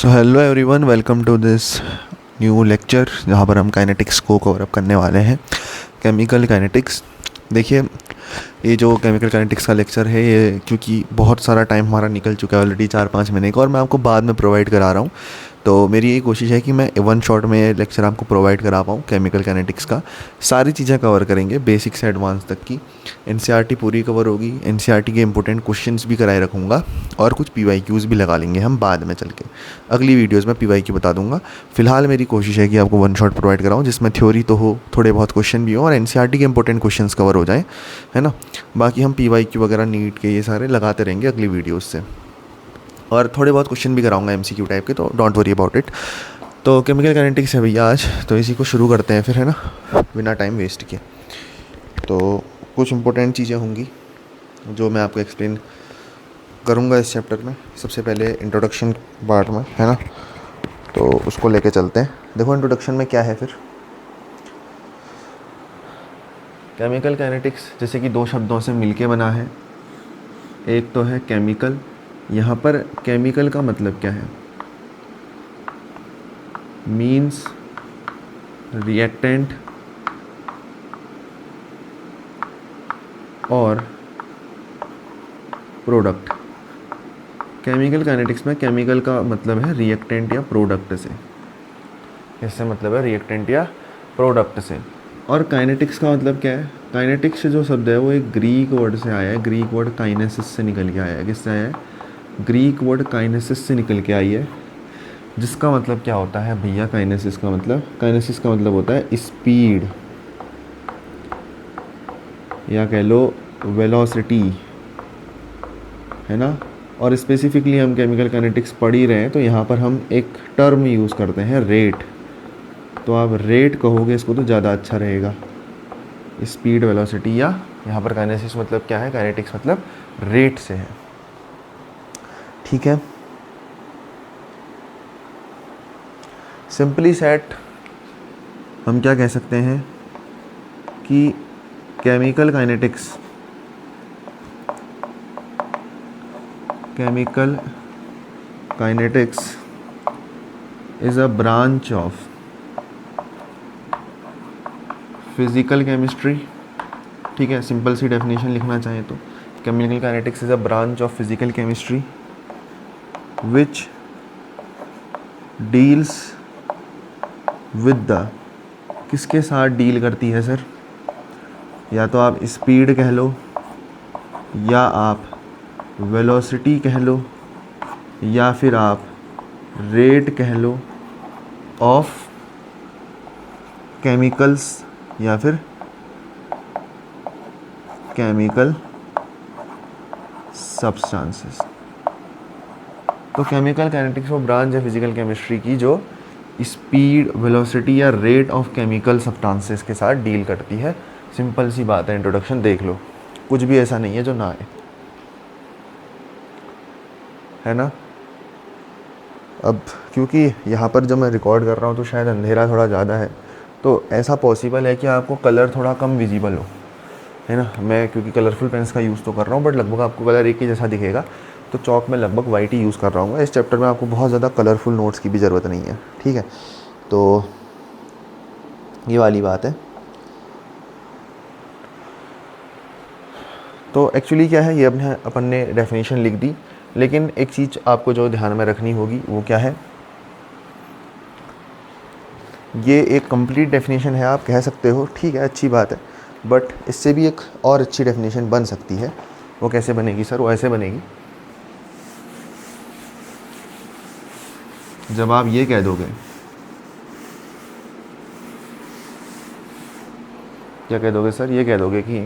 So hello everyone, welcome to this new lecture जहाँ पर हम काइनेटिक्स को कवर अप करने वाले हैं। Chemical kinetics. देखिए, ये जो केमिकल काइनेटिक्स का लेक्चर है, ये क्योंकि बहुत सारा टाइम हमारा निकल चुका है ऑलरेडी 4-5 महीने का, और मैं आपको बाद में प्रोवाइड करा रहा हूँ। तो मेरी यही कोशिश है कि मैं वन शॉट में ये लेक्चर आपको प्रोवाइड करा पाऊँ। केमिकल काइनेटिक्स का सारी चीज़ें कवर करेंगे, बेसिक से एडवांस तक की। एनसीईआरटी पूरी कवर होगी, एनसीईआरटी के इंपॉर्टेंट क्वेश्चंस भी कराए रखूँगा, और कुछ पीवाईक्यूज़ भी लगा लेंगे हम बाद में चल के। अगली वीडियोज़ में पीवाईक्यू बता दूंगा। फिलहाल मेरी कोशिश है कि आपको वन शॉट प्रोवाइड कराऊँ, जिसमें थ्योरी तो हो, थोड़े बहुत क्वेश्चन भी हो, और एनसीईआरटी के इंपॉर्टेंट क्वेश्चंस कवर हो जाएँ, है ना। बाकी हम पीवाईक्यू वगैरह नीट के ये सारे लगाते रहेंगे अगली वीडियोज़ से, और थोड़े बहुत क्वेश्चन भी कराऊंगा एमसीक्यू टाइप के, तो डोंट वरी अबाउट इट। तो केमिकल काइनेटिक्स है भैया आज, तो इसी को शुरू करते हैं फिर, है ना, बिना टाइम वेस्ट किए। तो कुछ इंपॉर्टेंट चीज़ें होंगी जो मैं आपको एक्सप्लेन करूंगा इस चैप्टर में। सबसे पहले इंट्रोडक्शन पार्ट में, है ना, तो उसको लेके चलते हैं। देखो इंट्रोडक्शन में क्या है फिर। केमिकल काइनेटिक्स जैसे कि दो शब्दों से मिलके बना है। एक तो है केमिकल। यहाँ पर केमिकल का मतलब क्या है? मीन्स रिएक्टेंट और प्रोडक्ट। केमिकल काइनेटिक्स में केमिकल का मतलब है रिएक्टेंट या प्रोडक्ट से। इससे मतलब है रिएक्टेंट या प्रोडक्ट से। और काइनेटिक्स का मतलब क्या है? काइनेटिक्स जो शब्द है वो एक ग्रीक वर्ड से आया है। ग्रीक वर्ड काइनेसिस से निकल के आया है। किससे आया है? ग्रीक वर्ड काइनेसिस से निकल के आई है, जिसका मतलब क्या होता है भैया? काइनेसिस का मतलब होता है स्पीड, या कह लो वेलोसिटी, है ना। और स्पेसिफिकली हम केमिकल काइनेटिक्स पढ़ ही रहे हैं, तो यहाँ पर हम एक टर्म यूज़ करते हैं, रेट। तो आप रेट कहोगे इसको तो ज़्यादा अच्छा रहेगा। स्पीड, वेलोसिटी, या यहाँ पर काइनेसिस मतलब क्या है? काइनेटिक्स मतलब रेट से है, ठीक है। सिंपली सेट हम क्या कह सकते हैं कि chemical kinetics is a branch of physical chemistry. ठीक है, सिंपल सी डेफिनेशन लिखना चाहें तो chemical kinetics is a branch of physical chemistry which deals with the, किसके साथ डील करती है सर? या तो आप स्पीड कह लो, या आप वेलोसिटी कह लो, या फिर आप रेट कह लो ऑफ केमिकल्स, या फिर केमिकल सब्सटेंसेस। तो केमिकल काइनेटिक्स वो ब्रांच है फिजिकल केमिस्ट्री की जो स्पीड, वेलोसिटी या रेट ऑफ केमिकल सब्सटेंसेस के साथ डील करती है। सिंपल सी बात है, इंट्रोडक्शन देख लो, कुछ भी ऐसा नहीं है जो ना आए, है ना। अब क्योंकि यहाँ पर जब मैं रिकॉर्ड कर रहा हूँ तो शायद अंधेरा थोड़ा ज़्यादा है, तो ऐसा पॉसिबल है कि आपको कलर थोड़ा कम विजिबल हो, है ना। मैं क्योंकि कलरफुल पेन्स का यूज़ तो कर रहा हूँ, बट लगभग आपको कलर एक ही जैसा दिखेगा। तो चौक में लगभग वाइट ही यूज़ कर रहा हूँ। इस चैप्टर में आपको बहुत ज़्यादा कलरफुल नोट्स की भी ज़रूरत नहीं है, ठीक है। तो ये वाली बात है। तो एक्चुअली क्या है, ये अपन ने डेफिनेशन लिख दी, लेकिन एक चीज़ आपको जो ध्यान में रखनी होगी वो क्या है? ये एक कंप्लीट डेफिनेशन है, आप कह सकते हो, ठीक है, अच्छी बात है, बट इससे भी एक और अच्छी डेफिनेशन बन सकती है। वो कैसे बनेगी सर? वो ऐसे बनेगी, जब आप ये कह दोगे, क्या कह दोगे सर? ये कह दोगे कि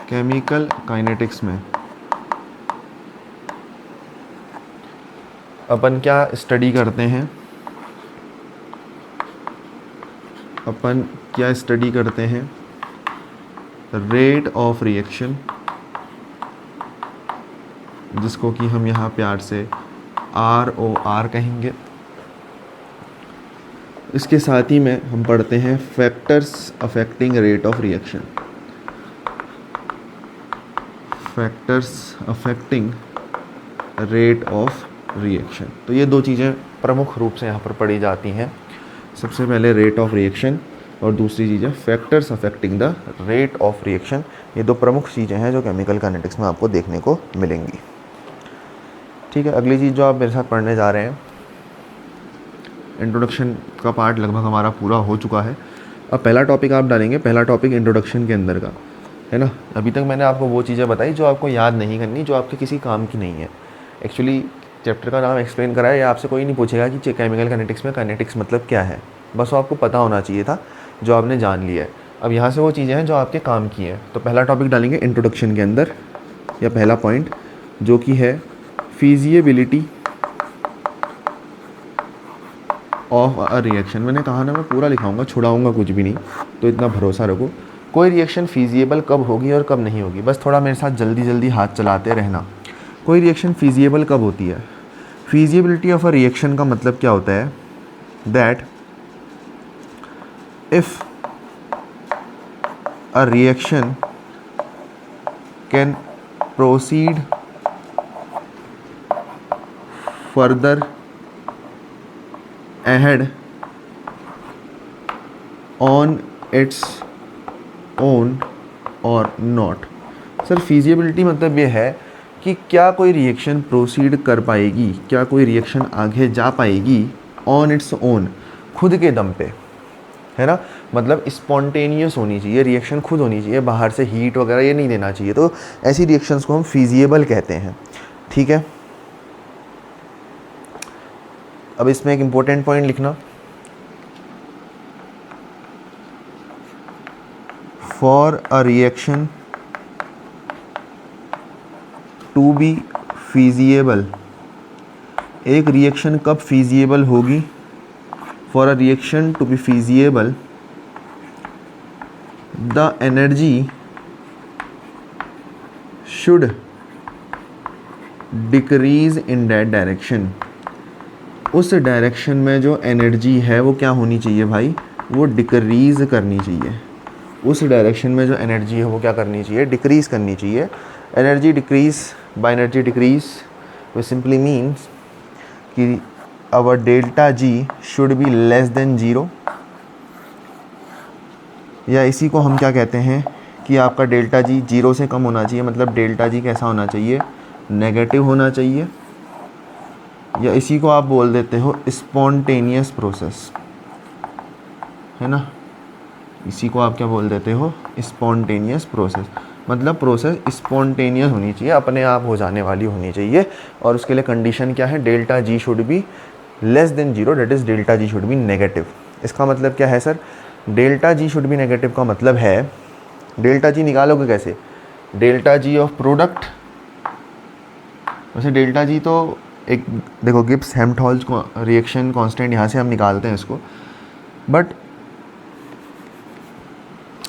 केमिकल काइनेटिक्स में अपन क्या स्टडी करते हैं? अपन क्या स्टडी करते हैं? रेट ऑफ रिएक्शन, जिसको कि हम यहाँ प्यार से ROR कहेंगे। इसके साथ ही में हम पढ़ते हैं factors affecting rate of reaction. Factors affecting rate of reaction. तो ये दो चीज़ें प्रमुख रूप से यहाँ पर पढ़ी जाती हैं। सबसे पहले रेट ऑफ रिएक्शन और दूसरी चीज़ है factors affecting the rate of reaction. ये दो प्रमुख चीज़ें हैं जो केमिकल काइनेटिक्स में आपको देखने को मिलेंगी। ठीक है, अगली चीज़ जो आप मेरे साथ पढ़ने जा रहे हैं, इंट्रोडक्शन का पार्ट लगभग हमारा पूरा हो चुका है। अब पहला टॉपिक आप डालेंगे, पहला टॉपिक इंट्रोडक्शन के अंदर का है ना। अभी तक मैंने आपको वो चीज़ें बताई जो आपको याद नहीं करनी, जो आपके किसी काम की नहीं है। एक्चुअली चैप्टर का नाम एक्सप्लेन करा है, या आपसे कोई नहीं पूछेगा कि केमिकल काइनेटिक्स में काइनेटिक्स मतलब क्या है, बस वो आपको पता होना चाहिए था, जो आपने जान लिया है। अब यहाँ से वो चीज़ें हैं जो आपके काम की हैं। तो पहला टॉपिक डालेंगे इंट्रोडक्शन के अंदर, या पहला पॉइंट जो कि है फीजिएबिलिटी ऑफ अ रिएक्शन। मैंने कहा ना मैं पूरा लिखाऊंगा, छुड़ाऊंगा कुछ भी नहीं, तो इतना भरोसा रखो। कोई रिएक्शन फीजिएबल कब होगी और कब नहीं होगी, बस थोड़ा मेरे साथ जल्दी जल्दी हाथ चलाते रहना। कोई रिएक्शन फीजिएबल कब होती है? फीजिएबिलिटी ऑफ अ रिएक्शन का मतलब क्या होता है? That if a reaction can proceed further ahead on its own or not। Sir feasibility मतलब ये है कि क्या कोई रिएक्शन प्रोसीड कर पाएगी, क्या कोई रिएक्शन आगे जा पाएगी ऑन इट्स ओन, खुद के दम पे, है ना। मतलब स्पॉन्टेनियस होनी चाहिए रिएक्शन, खुद होनी चाहिए, बाहर से हीट वगैरह ये नहीं देना चाहिए। तो ऐसी रिएक्शंस को हम फीजिएबल कहते हैं। ठीक है, अब इसमें एक इम्पोर्टेंट पॉइंट लिखना, for a reaction to be feasible. एक रिएक्शन कब फीजिएबल होगी? For a reaction to be feasible the energy should decrease in that direction. उस डायरेक्शन में जो एनर्जी है वो क्या होनी चाहिए भाई? वो डिक्रीज़ करनी चाहिए। उस डायरेक्शन में जो एनर्जी है वो क्या करनी चाहिए? डिक्रीज़ करनी चाहिए। Energy decrease by energy decrease वो सिंपली मीन्स कि our delta G should be less than zero, या इसी को हम क्या कहते हैं कि आपका डेल्टा जी ज़ीरो से कम होना चाहिए। मतलब डेल्टा जी कैसा होना चाहिए? नेगेटिव होना चाहिए, या इसी को आप बोल देते हो स्पॉन्टेनियस प्रोसेस, है ना। इसी को आप क्या बोल देते हो? Spontaneous process. मतलब प्रोसेस स्पॉन्टेनियस होनी चाहिए, अपने आप हो जाने वाली होनी चाहिए। और उसके लिए कंडीशन क्या है? Delta G should be less than zero, that is delta G should B negative. इसका मतलब क्या है sir? Delta G should B negative का मतलब है, डेल्टा जी निकालोगे कैसे? Delta G of product. वैसे डेल्टा जी तो एक देखो गिब्स हेल्महोल्ट्ज़ रिएक्शन कांस्टेंट, यहाँ से हम निकालते हैं इसको, बट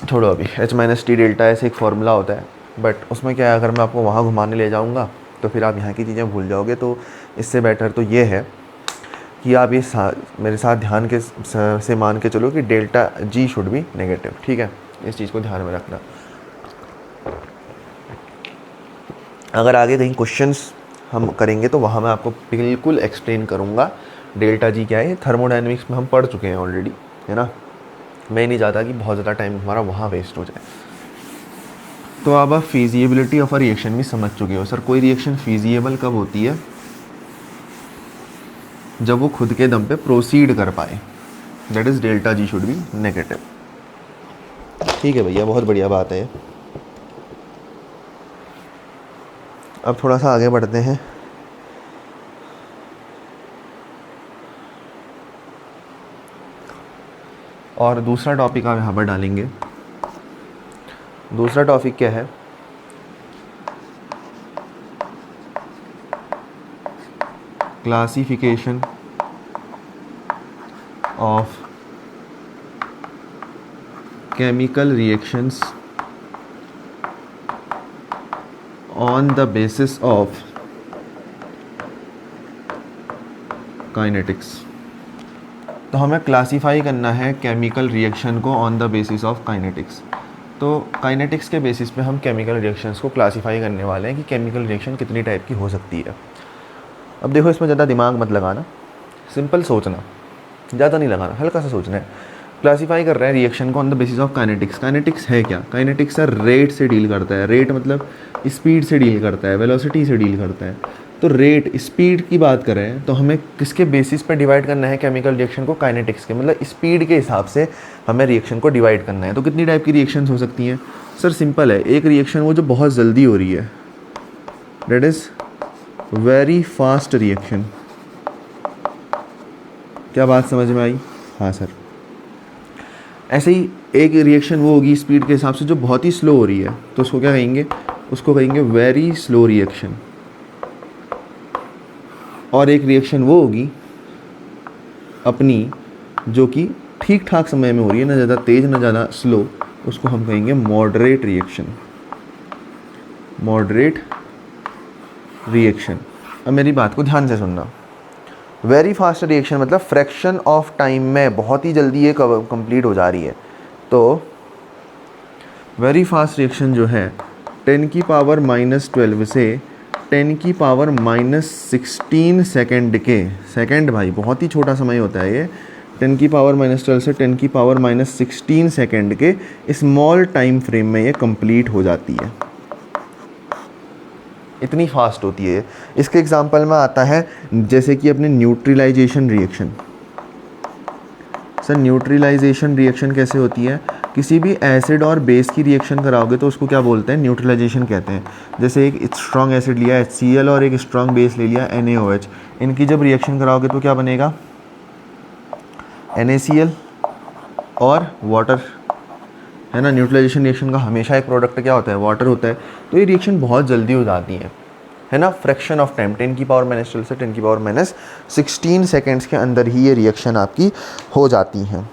छोड़ो अभी। H माइनस टी डेल्टा ऐसे एक फार्मूला होता है, बट उसमें क्या है, अगर मैं आपको वहाँ घुमाने ले जाऊँगा तो फिर आप यहाँ की चीज़ें भूल जाओगे। तो इससे बेटर तो ये है कि आप ये मेरे साथ ध्यान के से मान के चलो कि delta G should B negative. ठीक है, इस चीज़ को ध्यान में रखना। अगर आगे कहीं क्वेश्चंस हम करेंगे तो वहाँ मैं आपको बिल्कुल एक्सप्लेन करूँगा डेल्टा जी क्या है। थर्मोडायनेमिक्स में हम पढ़ चुके हैं ऑलरेडी, है ना। मैं नहीं चाहता कि बहुत ज़्यादा टाइम हमारा वहाँ वेस्ट हो जाए। तो अब आप फीजिएबिलिटी ऑफ अ रिएक्शन भी समझ चुके हो। सर कोई रिएक्शन फीजिएबल कब होती है? जब वो खुद के दम पे प्रोसीड कर पाए, that is delta G should B negative. ठीक है भैया, बहुत बढ़िया बात है। अब थोड़ा सा आगे बढ़ते हैं। और दूसरा टॉपिक आप यहाँ पर डालेंगे। दूसरा टॉपिक क्या है? Classification of chemical reactions on the basis of kinetics. तो हमें क्लासीफाई करना है केमिकल रिएक्शन को on the basis of kinetics. तो काइनेटिक्स के बेसिस पे हम केमिकल रिएक्शंस को क्लासीफाई करने वाले हैं कि केमिकल रिएक्शन कितनी टाइप की हो सकती है। अब देखो, इसमें ज़्यादा दिमाग मत लगाना, सिंपल सोचना, ज़्यादा नहीं लगाना, हल्का सा सोचना है। क्लासीफाई कर रहे हैं रिएक्शन को on the basis of kinetics. Kinetics है क्या? काइनेटिक्स सर रेट से डील करता है। रेट मतलब स्पीड से डील करता है, वेलोसिटी से डील करता है। तो रेट, स्पीड की बात करें तो हमें किसके बेसिस पे डिवाइड करना है केमिकल रिएक्शन को? काइनेटिक्स के, मतलब स्पीड के हिसाब से हमें रिएक्शन को डिवाइड करना है। तो कितनी टाइप की रिएक्शंस हो सकती हैं? सर सिंपल है, एक रिएक्शन वो जो बहुत जल्दी हो रही है, that is very fast reaction. क्या बात समझ में आई? हाँ सर। ऐसे ही एक रिएक्शन वो होगी स्पीड के हिसाब से जो बहुत ही स्लो हो रही है, तो उसको क्या कहेंगे? उसको कहेंगे वेरी स्लो रिएक्शन। और एक रिएक्शन वो होगी अपनी जो कि ठीक ठाक समय में हो रही है, ना ज़्यादा तेज़ ना ज़्यादा स्लो, उसको हम कहेंगे मॉडरेट रिएक्शन। Moderate reaction. अब मेरी बात को ध्यान से सुनना। वेरी फास्ट रिएक्शन मतलब फ्रैक्शन ऑफ टाइम में बहुत ही जल्दी ये कंप्लीट हो जा रही है। तो वेरी फास्ट रिएक्शन जो है 10 की पावर -12 से 10 की पावर -16 सेकेंड के, सेकेंड भाई बहुत ही छोटा समय होता है ये, 10 की पावर -12 से 10 की पावर -16 सेकेंड के स्मॉल टाइम फ्रेम में ये कंप्लीट हो जाती है। इतनी फास्ट होती है। इसके एग्जांपल में आता है जैसे कि अपने neutralisation reaction. Sir neutralisation reaction कैसे होती है? किसी भी एसिड और बेस की रिएक्शन कराओगे तो उसको क्या बोलते हैं? न्यूट्रलाइजेशन कहते हैं। जैसे एक स्ट्रॉन्ग एसिड लिया HCl और एक स्ट्रॉन्ग बेस ले लिया NaOH, इनकी जब रिएक्शन कराओगे तो क्या बनेगा? NaCl और वाटर, है ना। न्यूट्रलाइजेशन रिएक्शन का हमेशा एक प्रोडक्ट क्या होता है? वाटर होता है। तो ये रिएक्शन बहुत जल्दी हो जाती है ना। फ्रैक्शन ऑफ टाइम 10 की पावर -12 से 10 की पावर -16 सेकेंड्स के अंदर ही ये रिएक्शन आपकी हो जाती हैं।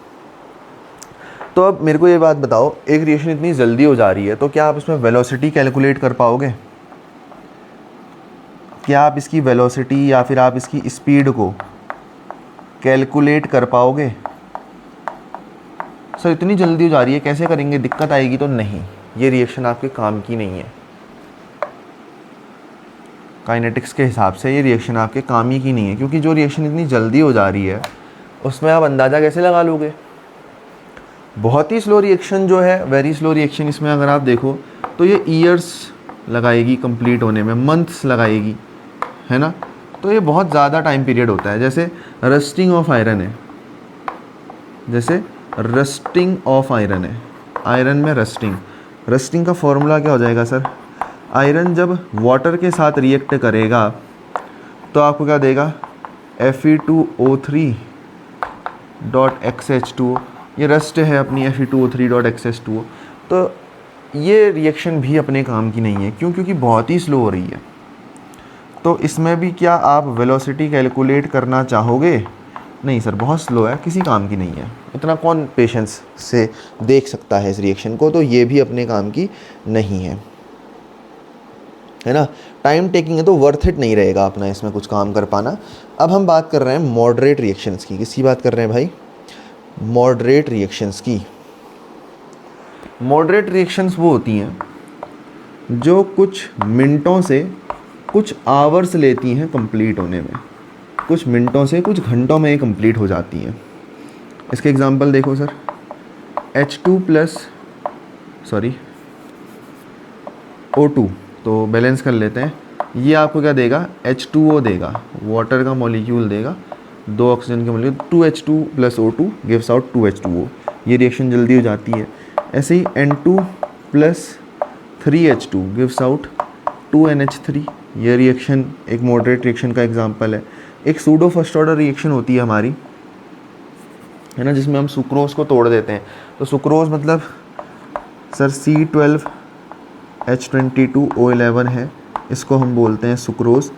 तो अब मेरे को ये बात बताओ, एक रिएक्शन इतनी जल्दी हो जा रही है तो क्या आप इसमें वेलोसिटी कैलकुलेट कर पाओगे? क्या आप इसकी वेलोसिटी या फिर आप इसकी स्पीड को कैलकुलेट कर पाओगे? सर इतनी जल्दी हो जा रही है कैसे करेंगे, दिक्कत आएगी? तो नहीं, ये रिएक्शन आपके काम की नहीं है। काइनेटिक्स के हिसाब से ये रिएक्शन आपके काम ही की नहीं है, क्योंकि जो रिएक्शन इतनी जल्दी हो जा रही है उसमें आप अंदाज़ा कैसे लगा लोगे? बहुत ही स्लो रिएक्शन जो है, वेरी स्लो रिएक्शन, इसमें अगर आप देखो तो ये ईयर्स लगाएगी कंप्लीट होने में, मंथ्स लगाएगी, है ना। तो ये बहुत ज़्यादा टाइम पीरियड होता है। जैसे रस्टिंग ऑफ आयरन है, जैसे रस्टिंग ऑफ आयरन है, आयरन में रस्टिंग, रस्टिंग का फॉर्मूला क्या हो जाएगा सर? आयरन जब वाटर के साथ रिएक्ट करेगा तो आपको क्या देगा? Fe2O3.XH2O। ये रस्ट है अपनी Fe2O3.XH2O। तो ये रिएक्शन भी अपने काम की नहीं है। क्यों? क्योंकि बहुत ही स्लो हो रही है। तो इसमें भी क्या आप वेलोसिटी कैलकुलेट करना चाहोगे? नहीं सर, बहुत स्लो है, किसी काम की नहीं है। इतना कौन पेशेंस से देख सकता है इस रिएक्शन को? तो ये भी अपने काम की नहीं है ना। टाइम टेकिंग है तो वर्थ इट नहीं रहेगा अपना इसमें कुछ काम कर पाना। अब हम बात कर रहे हैं मॉडरेट रिएक्शंस की। किसकी बात कर रहे हैं भाई? मॉडरेट रिएक्शंस की। मॉडरेट रिएक्शंस वो होती हैं जो कुछ मिनटों से कुछ आवर्स लेती हैं कंप्लीट होने में, कुछ मिनटों से कुछ घंटों में ये कंप्लीट हो जाती हैं। इसके एग्जांपल देखो सर, O2, तो बैलेंस कर लेते हैं। ये आपको क्या देगा? H2O देगा, वाटर का मॉलिक्यूल देगा, 2 ऑक्सीजन के molecule, 2H2 + O2 gives out 2H2O। ये रिएक्शन जल्दी हो जाती है। ऐसे ही N2 + 3H2 gives out 2NH3। ये रिएक्शन एक मॉडरेट रिएक्शन का एग्जांपल है। एक सूडो फर्स्ट ऑर्डर रिएक्शन होती है हमारी, है ना, जिसमें हम सुक्रोज को तोड़ देते हैं। तो सुक्रोज मतलब सर C12H22O11 है, इसको हम बोलते हैं सुक्रोज।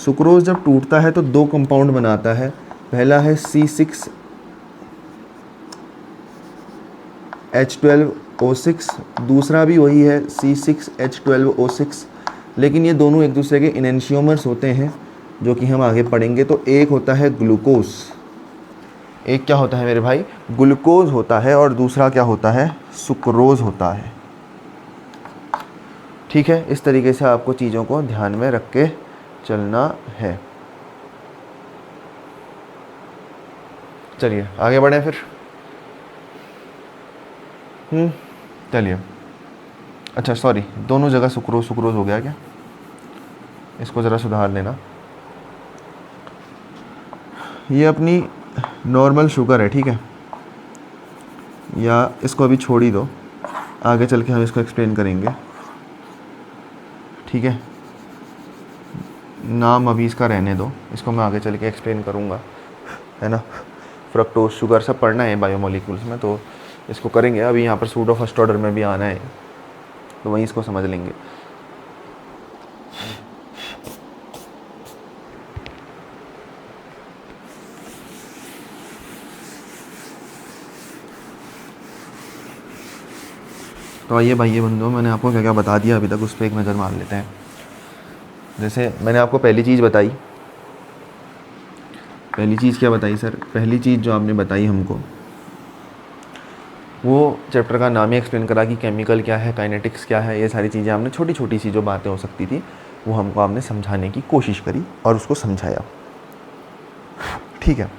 सुक्रोज जब टूटता है तो 2 कंपाउंड बनाता है। पहला है C6H12O6, दूसरा भी वही है C6H12O6, लेकिन ये दोनों एक दूसरे के इनेंशियोमर्स होते हैं जो कि हम आगे पढ़ेंगे। तो एक होता है ग्लूकोज, एक क्या होता है मेरे भाई? ग्लूकोज होता है, और दूसरा क्या होता है? सुक्रोज होता है। ठीक है, इस तरीके से आपको चीज़ों को ध्यान में रख के चलना है। चलिए आगे बढ़ें फिर। चलिए, अच्छा सॉरी, दोनों जगह सुक्रोज सुक्रोज हो गया क्या, इसको ज़रा सुधार लेना। ये अपनी नॉर्मल शुगर है, ठीक है, या इसको अभी छोड़ ही दो, आगे चल के हम इसको एक्सप्लेन करेंगे, ठीक है। नाम अभी इसका रहने दो, इसको मैं आगे चल के एक्सप्लेन करूँगा, है ना। फ्रक्टोज शुगर सब पढ़ना है बायोमोलिक्यूल्स में, तो इसको करेंगे। अभी यहाँ पर सूडो फर्स्ट ऑर्डर में भी आना है, तो वहीं इसको समझ लेंगे। तो आइए भाई बंधुओं, मैंने आपको क्या क्या बता दिया अभी तक, उस पर एक नज़र मार लेते हैं। जैसे मैंने आपको पहली चीज़ बताई, पहली चीज़ क्या बताई सर? पहली चीज़ जो आपने बताई हमको, वो चैप्टर का नाम ही एक्सप्लेन करा कि केमिकल क्या है, काइनेटिक्स क्या है, ये सारी चीज़ें आपने छोटी छोटी सी जो बातें हो सकती थी वो हमको आपने समझाने की कोशिश करी और उसको समझाया, ठीक है।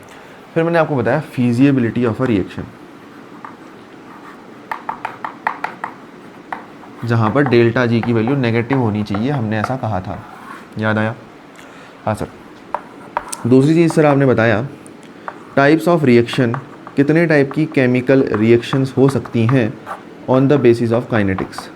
फिर मैंने आपको बताया फीजिएबिलिटी ऑफ अ रिएक्शन, जहाँ पर डेल्टा जी की वैल्यू नेगेटिव होनी चाहिए, हमने ऐसा कहा था, याद आया? हाँ सर। दूसरी चीज़ सर आपने बताया टाइप्स ऑफ रिएक्शन, कितने टाइप की केमिकल रिएक्शंस हो सकती हैं on the basis of kinetics.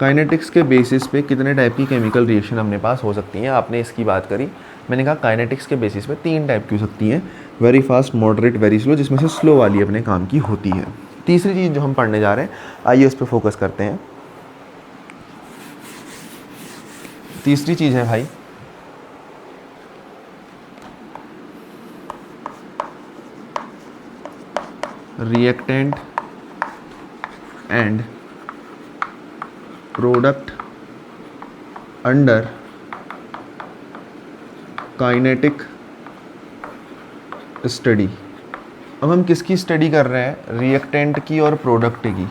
Kinetics के बेसिस पे कितने टाइप की केमिकल रिएक्शन अपने पास हो सकती हैं, आपने इसकी बात करी। मैंने कहा काइनेटिक्स के बेसिस पे 3 टाइप की हो सकती हैं, very fast, moderate, very slow, जिसमें से स्लो वाली अपने काम की होती है। तीसरी चीज़ जो हम पढ़ने जा रहे हैं, आइए उस पर फोकस करते हैं। तीसरी चीज़ है भाई reactant and product under kinetic study. अब हम किसकी स्टडी कर रहे हैं? रिएक्टेंट की और प्रोडक्ट की।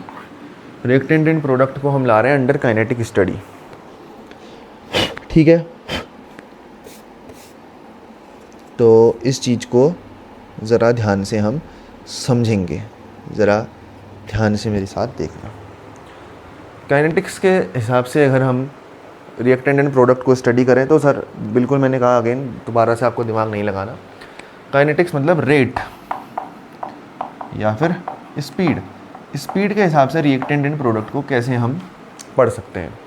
रिएक्टेंट एंड प्रोडक्ट को हम ला रहे हैं अंडर काइनेटिक स्टडी, ठीक है। तो इस चीज़ को ज़रा ध्यान से हम समझेंगे, ज़रा ध्यान से मेरे साथ देखना। काइनेटिक्स के हिसाब से अगर हम रिएक्टेंट एंड प्रोडक्ट को स्टडी करें तो सर बिल्कुल, मैंने कहा अगेन, दोबारा से आपको दिमाग नहीं लगाना। काइनेटिक्स मतलब रेट या फिर स्पीड। स्पीड के हिसाब से रिएक्टेंट एंड प्रोडक्ट को कैसे हम पढ़ सकते हैं।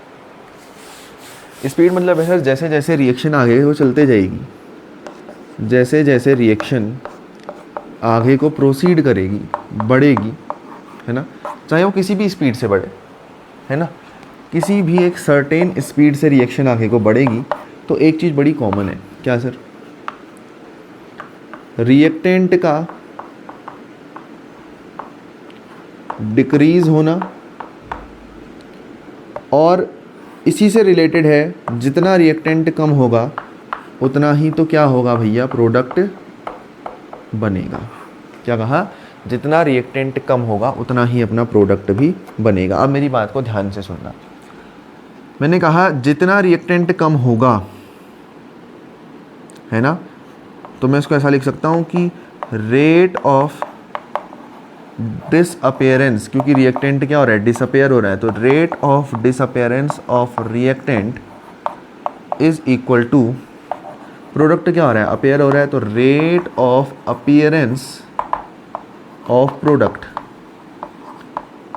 स्पीड मतलब है सर, जैसे जैसे रिएक्शन आगे वो चलते जाएगी, जैसे जैसे रिएक्शन आगे को प्रोसीड करेगी, बढ़ेगी, है ना, चाहे वो किसी भी स्पीड से बढ़े, है ना, किसी भी एक सर्टेन स्पीड से रिएक्शन आगे को बढ़ेगी, तो एक चीज़ बड़ी कॉमन है। क्या सर? रिएक्टेंट का डिक्रीज होना, और इसी से रिलेटेड है जितना रिएक्टेंट कम होगा उतना ही तो क्या होगा भैया, प्रोडक्ट बनेगा। क्या कहा? जितना रिएक्टेंट कम होगा उतना ही अपना प्रोडक्ट भी बनेगा। अब मेरी बात को ध्यान से सुनना। मैंने कहा जितना रिएक्टेंट कम होगा, है ना, तो मैं इसको ऐसा लिख सकता हूँ कि रेट ऑफ डिसअपेयरेंस, क्योंकि रिएक्टेंट क्या हो रहा है, डिसअपेयर हो रहा है, तो rate of disappearance of reactant is equal to, product क्या हो रहा है, अपेयर हो रहा है, तो rate of appearance of product.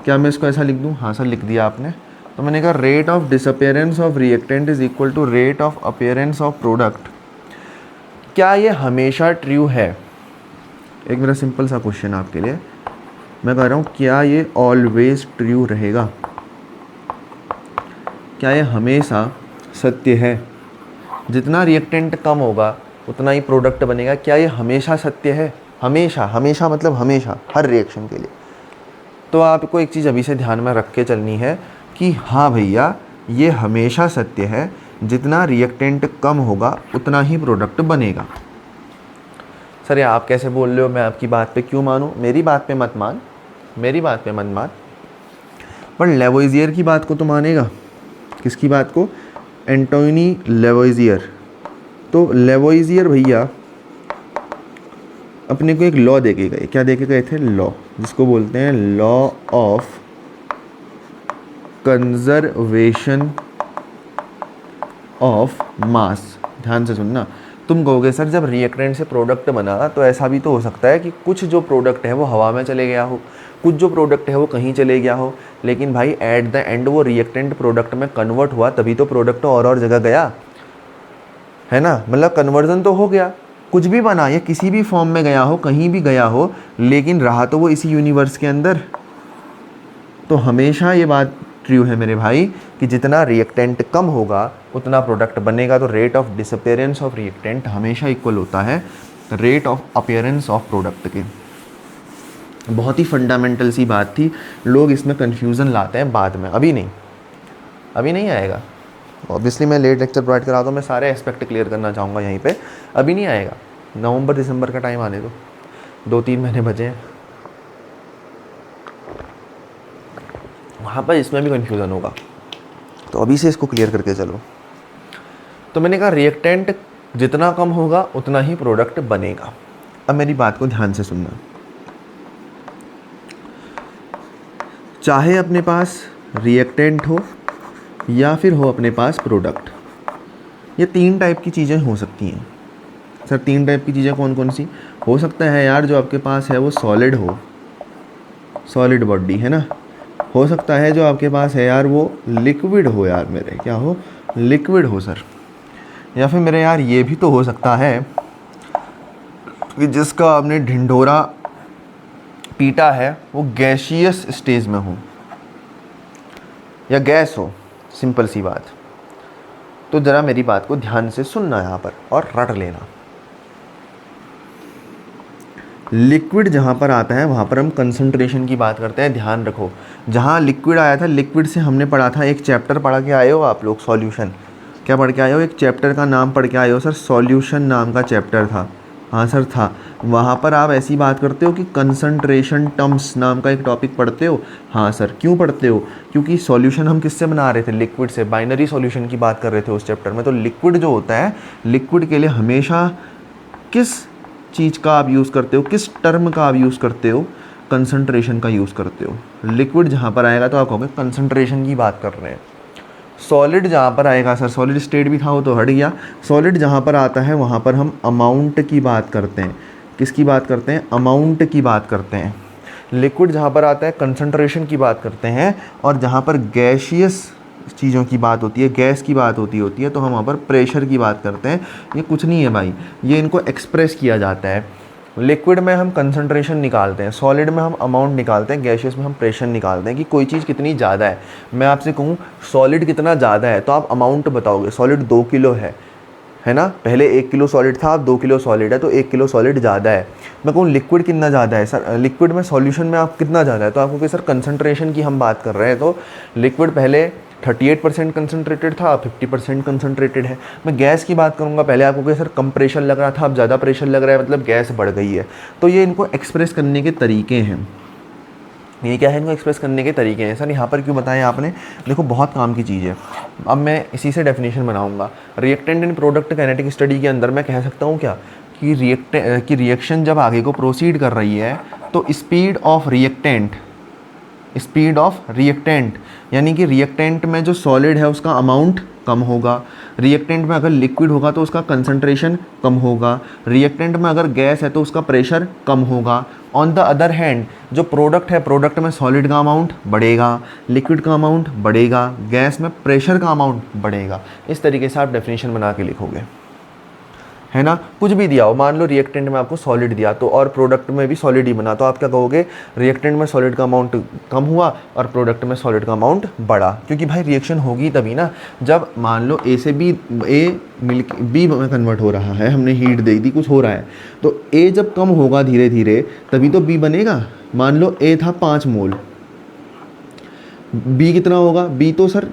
क्या मैं इसको ऐसा लिख दूं? हाँ सर, लिख दिया आपने। तो मैंने कहा rate of disappearance of reactant is equal to rate of appearance of product. क्या ये हमेशा ट्रू है? एक मेरा सिंपल सा क्वेश्चन आपके लिए, मैं कह रहा हूँ क्या ये ऑलवेज ट्रू रहेगा? क्या ये हमेशा सत्य है? जितना रिएक्टेंट कम होगा उतना ही प्रोडक्ट बनेगा, क्या ये हमेशा सत्य है? हमेशा, हमेशा मतलब हमेशा, हर रिएक्शन के लिए। तो आपको एक चीज़ अभी से ध्यान में रख के चलनी है कि हाँ भैया, ये हमेशा सत्य है, जितना रिएक्टेंट कम होगा उतना ही प्रोडक्ट बनेगा। सर ये आप कैसे बोल रहे हो, मैं आपकी बात पे क्यों मानूं? मेरी बात पे मत मान, मेरी बात पे मत मान, पर लेवोइज़ियर की बात को तो मानेगा। किसकी बात को? एंटोनी लेवोइजियर। तो लेवोइजियर भैया अपने को एक लॉ दे के गए। क्या दे के गए थे? लॉ, जिसको बोलते हैं law of conservation of mass. ध्यान से सुनना। तुम कहोगे सर जब रिएक्टेंट से प्रोडक्ट बना तो ऐसा भी तो हो सकता है कि कुछ जो प्रोडक्ट है वो हवा में चले गया हो, कुछ जो प्रोडक्ट है वो कहीं चले गया हो, लेकिन भाई एट द एंड वो रिएक्टेंट प्रोडक्ट में कन्वर्ट हुआ, तभी तो प्रोडक्ट और जगह गया है ना। मतलब कन्वर्जन तो हो गया, कुछ भी बना, ये किसी भी फॉर्म में गया हो, कहीं भी गया हो, लेकिन रहा तो वो इसी यूनिवर्स के अंदर। तो हमेशा ये बात ट्रू है मेरे भाई कि जितना रिएक्टेंट कम होगा उतना प्रोडक्ट बनेगा। तो rate of disappearance of reactant हमेशा इक्वल होता है rate of appearance of product के। बहुत ही फंडामेंटल सी बात थी, लोग इसमें कन्फ्यूज़न लाते हैं बाद में, अभी नहीं आएगा। ऑब्वियसली मैं लेट लेक्चर प्रोवाइड करा तो मैं सारे एस्पेक्ट क्लियर करना चाहूँगा यहीं पे, अभी नहीं आएगा। नवंबर दिसंबर का टाइम आने दो, 2-3 महीने बचे हैं, वहाँ पर इसमें भी कन्फ्यूज़न होगा। तो अभी से इसको क्लियर करके चलो। तो मैंने कहा रिएक्टेंट जितना कम होगा उतना ही प्रोडक्ट बनेगा। अब मेरी बात को ध्यान से सुनना। चाहे अपने पास रिएक्टेंट हो या फिर हो अपने पास प्रोडक्ट, ये 3 टाइप की चीज़ें हो सकती हैं। सर 3 टाइप की चीज़ें कौन कौन सी हो सकता है यार? जो आपके पास है वो सॉलिड हो, सॉलिड बॉडी है ना। हो सकता है जो आपके पास है यार वो लिक्विड हो यार मेरे, क्या हो? लिक्विड हो सर। या फिर मेरे यार ये भी तो हो सकता है कि जिसका आपने ढिंढोरा पीटा है वो गैसियस स्टेज में हो या गैस हो, सिंपल सी बात। तो ज़रा मेरी बात को ध्यान से सुनना यहाँ पर और रट लेना। लिक्विड जहाँ पर आता है वहाँ पर हम कंसंट्रेशन की बात करते हैं। ध्यान रखो, जहाँ लिक्विड आया था, लिक्विड से हमने पढ़ा था, एक चैप्टर पढ़ा के आए हो आप लोग, सॉल्यूशन। क्या पढ़ के आए हो? एक चैप्टर का नाम पढ़ के आए हो सर, सॉल्यूशन नाम का चैप्टर था। हाँ सर था। वहाँ पर आप ऐसी बात करते हो कि कंसंट्रेशन टर्म्स नाम का एक टॉपिक पढ़ते हो। हाँ सर। क्यों पढ़ते हो? क्योंकि सॉल्यूशन हम किससे बना रहे थे? लिक्विड से। बाइनरी सॉल्यूशन की बात कर रहे थे उस चैप्टर में। तो लिक्विड जो होता है, लिक्विड के लिए हमेशा किस चीज़ का आप यूज़ करते हो, किस टर्म का आप यूज़ करते हो? कंसंट्रेशन का यूज़ करते हो। लिक्विड जहाँ पर आएगा तो आप कहोगे कंसंट्रेशन की बात कर रहे हैं। सॉलिड जहाँ पर आएगा सर, सॉलिड स्टेट भी था वो तो हट गया। सॉलिड जहाँ पर आता है वहाँ पर हम अमाउंट की बात करते हैं। किसकी बात करते हैं? अमाउंट की बात करते हैं। लिक्विड जहाँ पर आता है कंसंट्रेशन की बात करते हैं, और जहाँ पर गैसियस चीज़ों की बात होती है, गैस की बात होती है तो हम वहाँ पर प्रेशर की बात करते हैं। ये कुछ नहीं है भाई, ये इनको एक्सप्रेस किया जाता है। लिक्विड में हम कंसंट्रेशन निकालते हैं, सॉलिड में हम अमाउंट निकालते हैं, गैसियस में हम प्रेशर निकालते हैं कि कोई चीज़ कितनी ज़्यादा है। मैं आपसे कहूँ सॉलिड कितना ज़्यादा है तो आप अमाउंट बताओगे। सॉलिड 2 किलो है ना। पहले 1 किलो सॉलिड था, अब 2 किलो सॉलिड है, तो 1 किलो सॉलिड ज़्यादा है। मैं कहूँ लिक्विड कितना ज़्यादा है सर, लिक्विड में सॉल्यूशन में आप कितना ज़्यादा है, तो आपको कि सर कंसंट्रेशन की हम बात कर रहे हैं। तो लिक्विड पहले 38% कंसनट्रेटेड था, 50% कंसनट्रेटेड है। मैं गैस की बात करूँगा, पहले आपको कि सर कम प्रेशर लग रहा था, अब ज़्यादा प्रेशर लग रहा है, मतलब गैस बढ़ गई है। तो ये इनको एक्सप्रेस करने के तरीके हैं। ये क्या है? इनको एक्सप्रेस करने के तरीके हैं सर। यहाँ पर क्यों बताएं आपने? देखो बहुत काम की चीज़ है। अब मैं इसी से डेफिनेशन बनाऊँगा। रिएक्टेंट इन प्रोडक्ट काइनेटिक स्टडी के अंदर मैं कह सकता हूँ क्या कि रिएक्शन जब आगे को प्रोसीड कर रही है तो स्पीड ऑफ रिएक्टेंट यानी कि रिएक्टेंट में जो सॉलिड है उसका अमाउंट कम होगा। रिएक्टेंट में अगर लिक्विड होगा तो उसका कंसंट्रेशन कम होगा। रिएक्टेंट में अगर गैस है तो उसका प्रेशर कम होगा। ऑन द अदर हैंड जो प्रोडक्ट है, प्रोडक्ट में सॉलिड का अमाउंट बढ़ेगा, लिक्विड का अमाउंट बढ़ेगा, गैस में प्रेशर का अमाउंट बढ़ेगा। इस तरीके से आप डेफिनेशन बना के लिखोगे, है ना। कुछ भी दिया हो, मान लो रिएक्टेंट में आपको सॉलिड दिया तो और प्रोडक्ट में भी सॉलिड ही बना, तो आप क्या कहोगे? रिएक्टेंट में सॉलिड का अमाउंट कम हुआ और प्रोडक्ट में सॉलिड का अमाउंट बढ़ा। क्योंकि भाई रिएक्शन होगी तभी ना, जब मान लो ए से बी, ए मिल्क बी में कन्वर्ट हो रहा है, हमने हीट दे दी, कुछ हो रहा है, तो ए जब कम होगा धीरे धीरे तभी तो बी बनेगा। मान लो ए था 5 मोल, बी कितना होगा? बी तो सर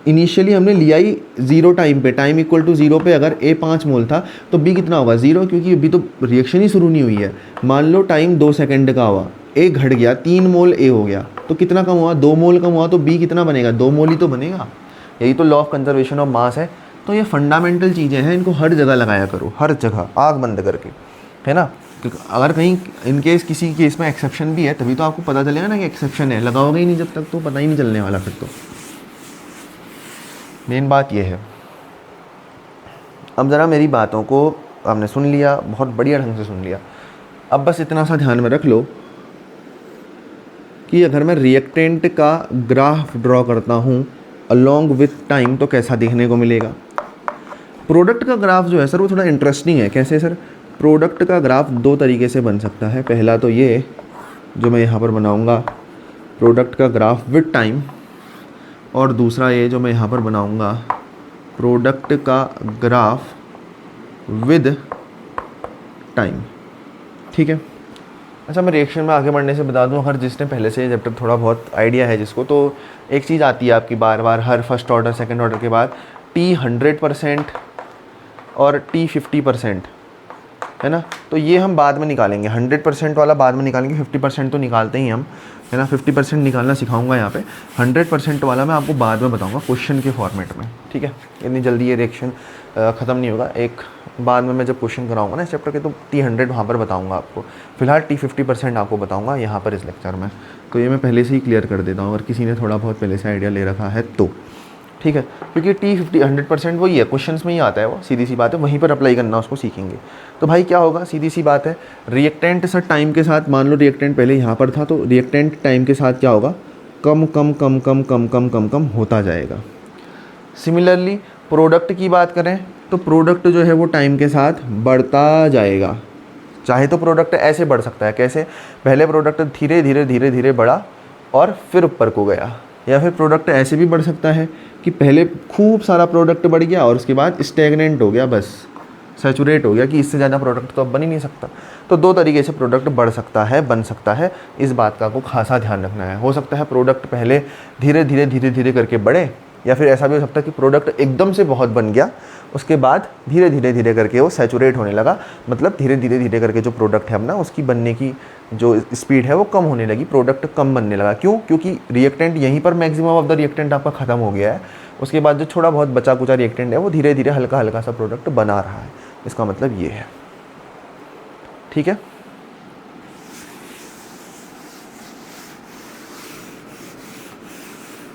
इनिशियली हमने लिया ही 0 टाइम पे, टाइम इक्वल टू 0 पे अगर ए 5 मोल था तो बी कितना होगा? 0, क्योंकि अभी तो रिएक्शन ही शुरू नहीं हुई है। मान लो टाइम 2 सेकंड का हुआ, ए घट गया, 3 मोल ए हो गया, तो कितना कम हुआ? 2 मोल कम हुआ, तो बी कितना बनेगा? 2 मोल ही तो बनेगा। यही तो law of conservation of mass है। तो ये फंडामेंटल चीज़ें हैं, इनको हर जगह लगाया करो, हर जगह आँख बंद करके, है ना। क्योंकि अगर कहीं इन केस किसी केस में एक्सेप्शन भी है तभी तो आपको पता चलेगा ना कि एक्सेप्शन है, लगाओगे ही नहीं जब तक तो पता ही नहीं चलने वाला। फिर तो मेन बात ये है। अब ज़रा मेरी बातों को आपने सुन लिया, बहुत बढ़िया ढंग से सुन लिया। अब बस इतना सा ध्यान में रख लो कि अगर मैं रिएक्टेंट का ग्राफ ड्रॉ करता हूँ अलोंग विथ टाइम तो कैसा दिखने को मिलेगा। प्रोडक्ट का ग्राफ जो है सर वो थोड़ा इंटरेस्टिंग है। कैसे सर? प्रोडक्ट का ग्राफ दो तरीके से बन सकता है। पहला तो ये जो मैं यहाँ पर बनाऊँगा प्रोडक्ट का ग्राफ विथ टाइम, और दूसरा ये जो मैं यहाँ पर बनाऊँगा प्रोडक्ट का ग्राफ विद टाइम। ठीक है। अच्छा, मैं रिएक्शन में आगे बढ़ने से बता दूं, अगर जिसने पहले से जब तक थोड़ा बहुत आइडिया है जिसको, तो एक चीज़ आती है आपकी बार बार हर फर्स्ट ऑर्डर सेकंड ऑर्डर के बाद, T 100% और T 50%, है ना। तो ये हम बाद में निकालेंगे, 100% वाला बाद में निकालेंगे, 50% तो निकालते ही हम, है ना। 50% निकालना सिखाऊंगा यहाँ पे, 100% वाला मैं आपको बाद में बताऊंगा क्वेश्चन के फॉर्मेट में। ठीक है, इतनी जल्दी ये रिएक्शन ख़त्म नहीं होगा। एक बाद में मैं जब क्वेश्चन कराऊंगा ना इस चैप्टर के तो T 100 वहाँ पर बताऊंगा आपको। फिलहाल T 50% आपको बताऊंगा यहाँ पर इस लेक्चर में। तो ये मैं पहले से ही क्लियर कर देता हूँ अगर किसी ने थोड़ा बहुत पहले से आइडिया ले रखा है तो। ठीक है, क्योंकि T 100% वही है, क्वेश्चंस में ही आता है वो, सीधी सी बात है, वहीं पर अप्लाई करना उसको सीखेंगे। तो भाई क्या होगा, सीधी सी बात है, रिएक्टेंट सर टाइम के साथ, मान लो रिएक्टेंट पहले यहाँ पर था तो रिएक्टेंट टाइम के साथ क्या होगा, कम कम कम कम कम कम कम कम होता जाएगा। सिमिलरली प्रोडक्ट की बात करें तो प्रोडक्ट जो है वो टाइम के साथ बढ़ता जाएगा। चाहे तो प्रोडक्ट ऐसे बढ़ सकता है, कैसे, पहले प्रोडक्ट धीरे धीरे धीरे धीरे बढ़ा और फिर ऊपर को गया, या फिर प्रोडक्ट ऐसे भी बढ़ सकता है कि पहले खूब सारा प्रोडक्ट बढ़ गया और उसके बाद स्टेगनेंट हो गया, बस सैचुरेट हो गया कि इससे ज़्यादा प्रोडक्ट तो अब बन ही नहीं सकता। तो दो तरीके से प्रोडक्ट बढ़ सकता है, बन सकता है, इस बात का आपको खासा ध्यान रखना है। हो सकता है प्रोडक्ट पहले धीरे धीरे धीरे धीरे करके बढ़े, या फिर ऐसा भी हो सकता है कि प्रोडक्ट एकदम से बहुत बन गया, उसके बाद धीरे धीरे धीरे करके वो सैचुरेट होने लगा, मतलब धीरे धीरे धीरे करके जो प्रोडक्ट है अपना उसकी बनने की जो स्पीड है वो कम होने लगी, प्रोडक्ट कम बनने लगा। क्यों? क्योंकि रिएक्टेंट यहीं पर मैक्सिमम ऑफ द रिएक्टेंट आपका ख़त्म हो गया है, उसके बाद जो थोड़ा बहुत बचा कुचा रिएक्टेंट है वो धीरे धीरे हल्का हल्का सा प्रोडक्ट बना रहा है। इसका मतलब ये है। ठीक है,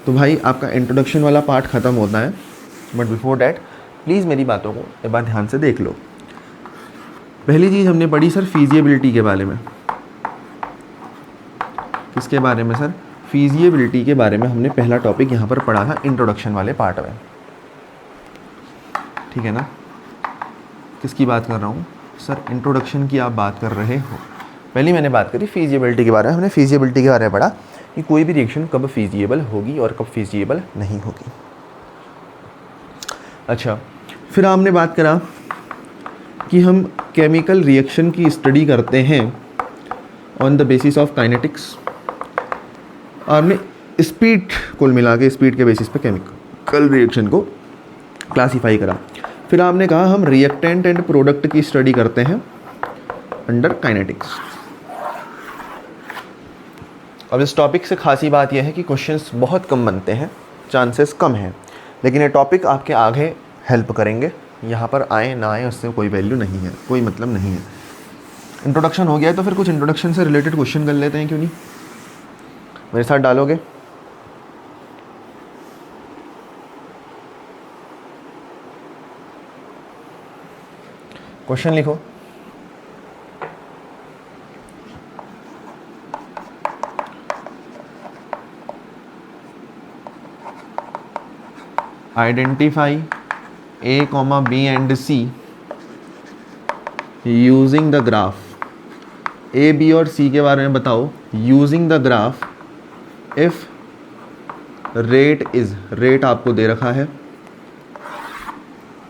तो भाई आपका इंट्रोडक्शन वाला पार्ट ख़त्म होता है, बट बिफोर डैट प्लीज़ मेरी बातों को एक बार ध्यान से देख लो। पहली चीज़ हमने पढ़ी सर फीजिएबिलिटी के बारे में। किसके बारे में सर? फीजिएबिलिटी के बारे में हमने पहला टॉपिक यहाँ पर पढ़ा था इंट्रोडक्शन वाले पार्ट में। ठीक है ना। किसकी बात कर रहा हूँ सर? इंट्रोडक्शन की आप बात कर रहे हो। पहली मैंने बात करी फीजिएबिलिटी के बारे में। हमने फीजिएबिलिटी के बारे में पढ़ा कि कोई भी रिएक्शन कब फीजिएबल होगी और कब फीजिएबल नहीं होगी। अच्छा, फिर हमने बात करा कि हम केमिकल रिएक्शन की स्टडी करते हैं on the basis of kinetics, और हमने स्पीड कुल मिला के स्पीड के बेसिस पे केमिकल रिएक्शन को क्लासीफाई करा। फिर आपने कहा हम रिएक्टेंट एंड प्रोडक्ट की स्टडी करते हैं अंडर काइनेटिक्स। अब इस टॉपिक से खासी बात यह है कि क्वेश्चंस बहुत कम बनते हैं, चांसेस कम हैं, लेकिन ये टॉपिक आपके आगे हेल्प करेंगे। यहाँ पर आए ना आए उससे कोई वैल्यू नहीं है, कोई मतलब नहीं है। इंट्रोडक्शन हो गया है तो फिर कुछ इंट्रोडक्शन से रिलेटेड क्वेश्चन कर लेते हैं, क्यों नहीं? मेरे साथ डालोगे? क्वेश्चन लिखो। Identify A, B and C using the graph. A, B और C के बारे में बताओ using the graph if rate is, rate आपको दे रखा है,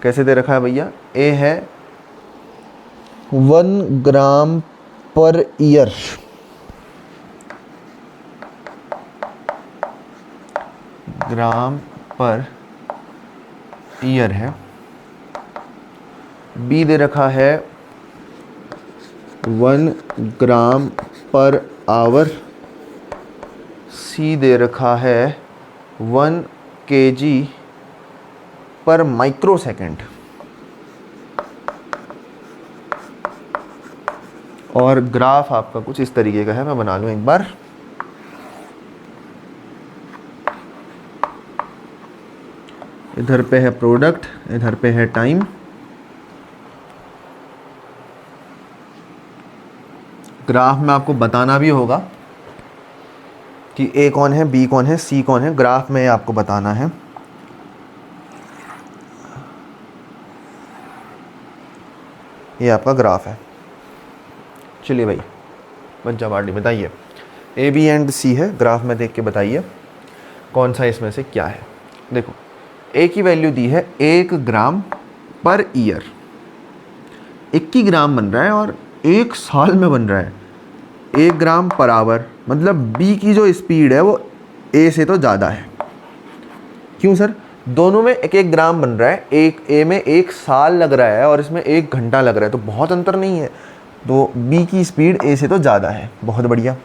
कैसे दे रखा है भैया? A है 1 ग्राम पर ईयर, ग्राम पर ईयर है। बी दे रखा है 1 ग्राम पर आवर। सी दे रखा है 1 kg पर माइक्रो सेकेंड। और ग्राफ आपका कुछ इस तरीके का है, मैं बना लूँ एक बार। इधर पे है प्रोडक्ट, इधर पे है टाइम। ग्राफ में आपको बताना भी होगा कि ए कौन है, बी कौन है, सी कौन है, ग्राफ में आपको बताना है। ये आपका ग्राफ है। चलिए भाई बच्चा पार्टी बताइए, ए बी एंड सी है, ग्राफ में देख के बताइए कौन सा इसमें से क्या है। देखो ए की वैल्यू दी है 1 ग्राम पर ईयर, 21 ग्राम बन रहा है और 1 साल में बन रहा है। 1 ग्राम पर आवर, मतलब बी की जो स्पीड है वो ए से तो ज़्यादा है। क्यों सर? दोनों में 1-1 ग्राम बन रहा है, एक ए में 1 साल लग रहा है और इसमें 1 घंटा लग रहा है, तो बहुत अंतर नहीं है, तो बी की स्पीड ए से तो ज़्यादा है। बहुत बढ़िया।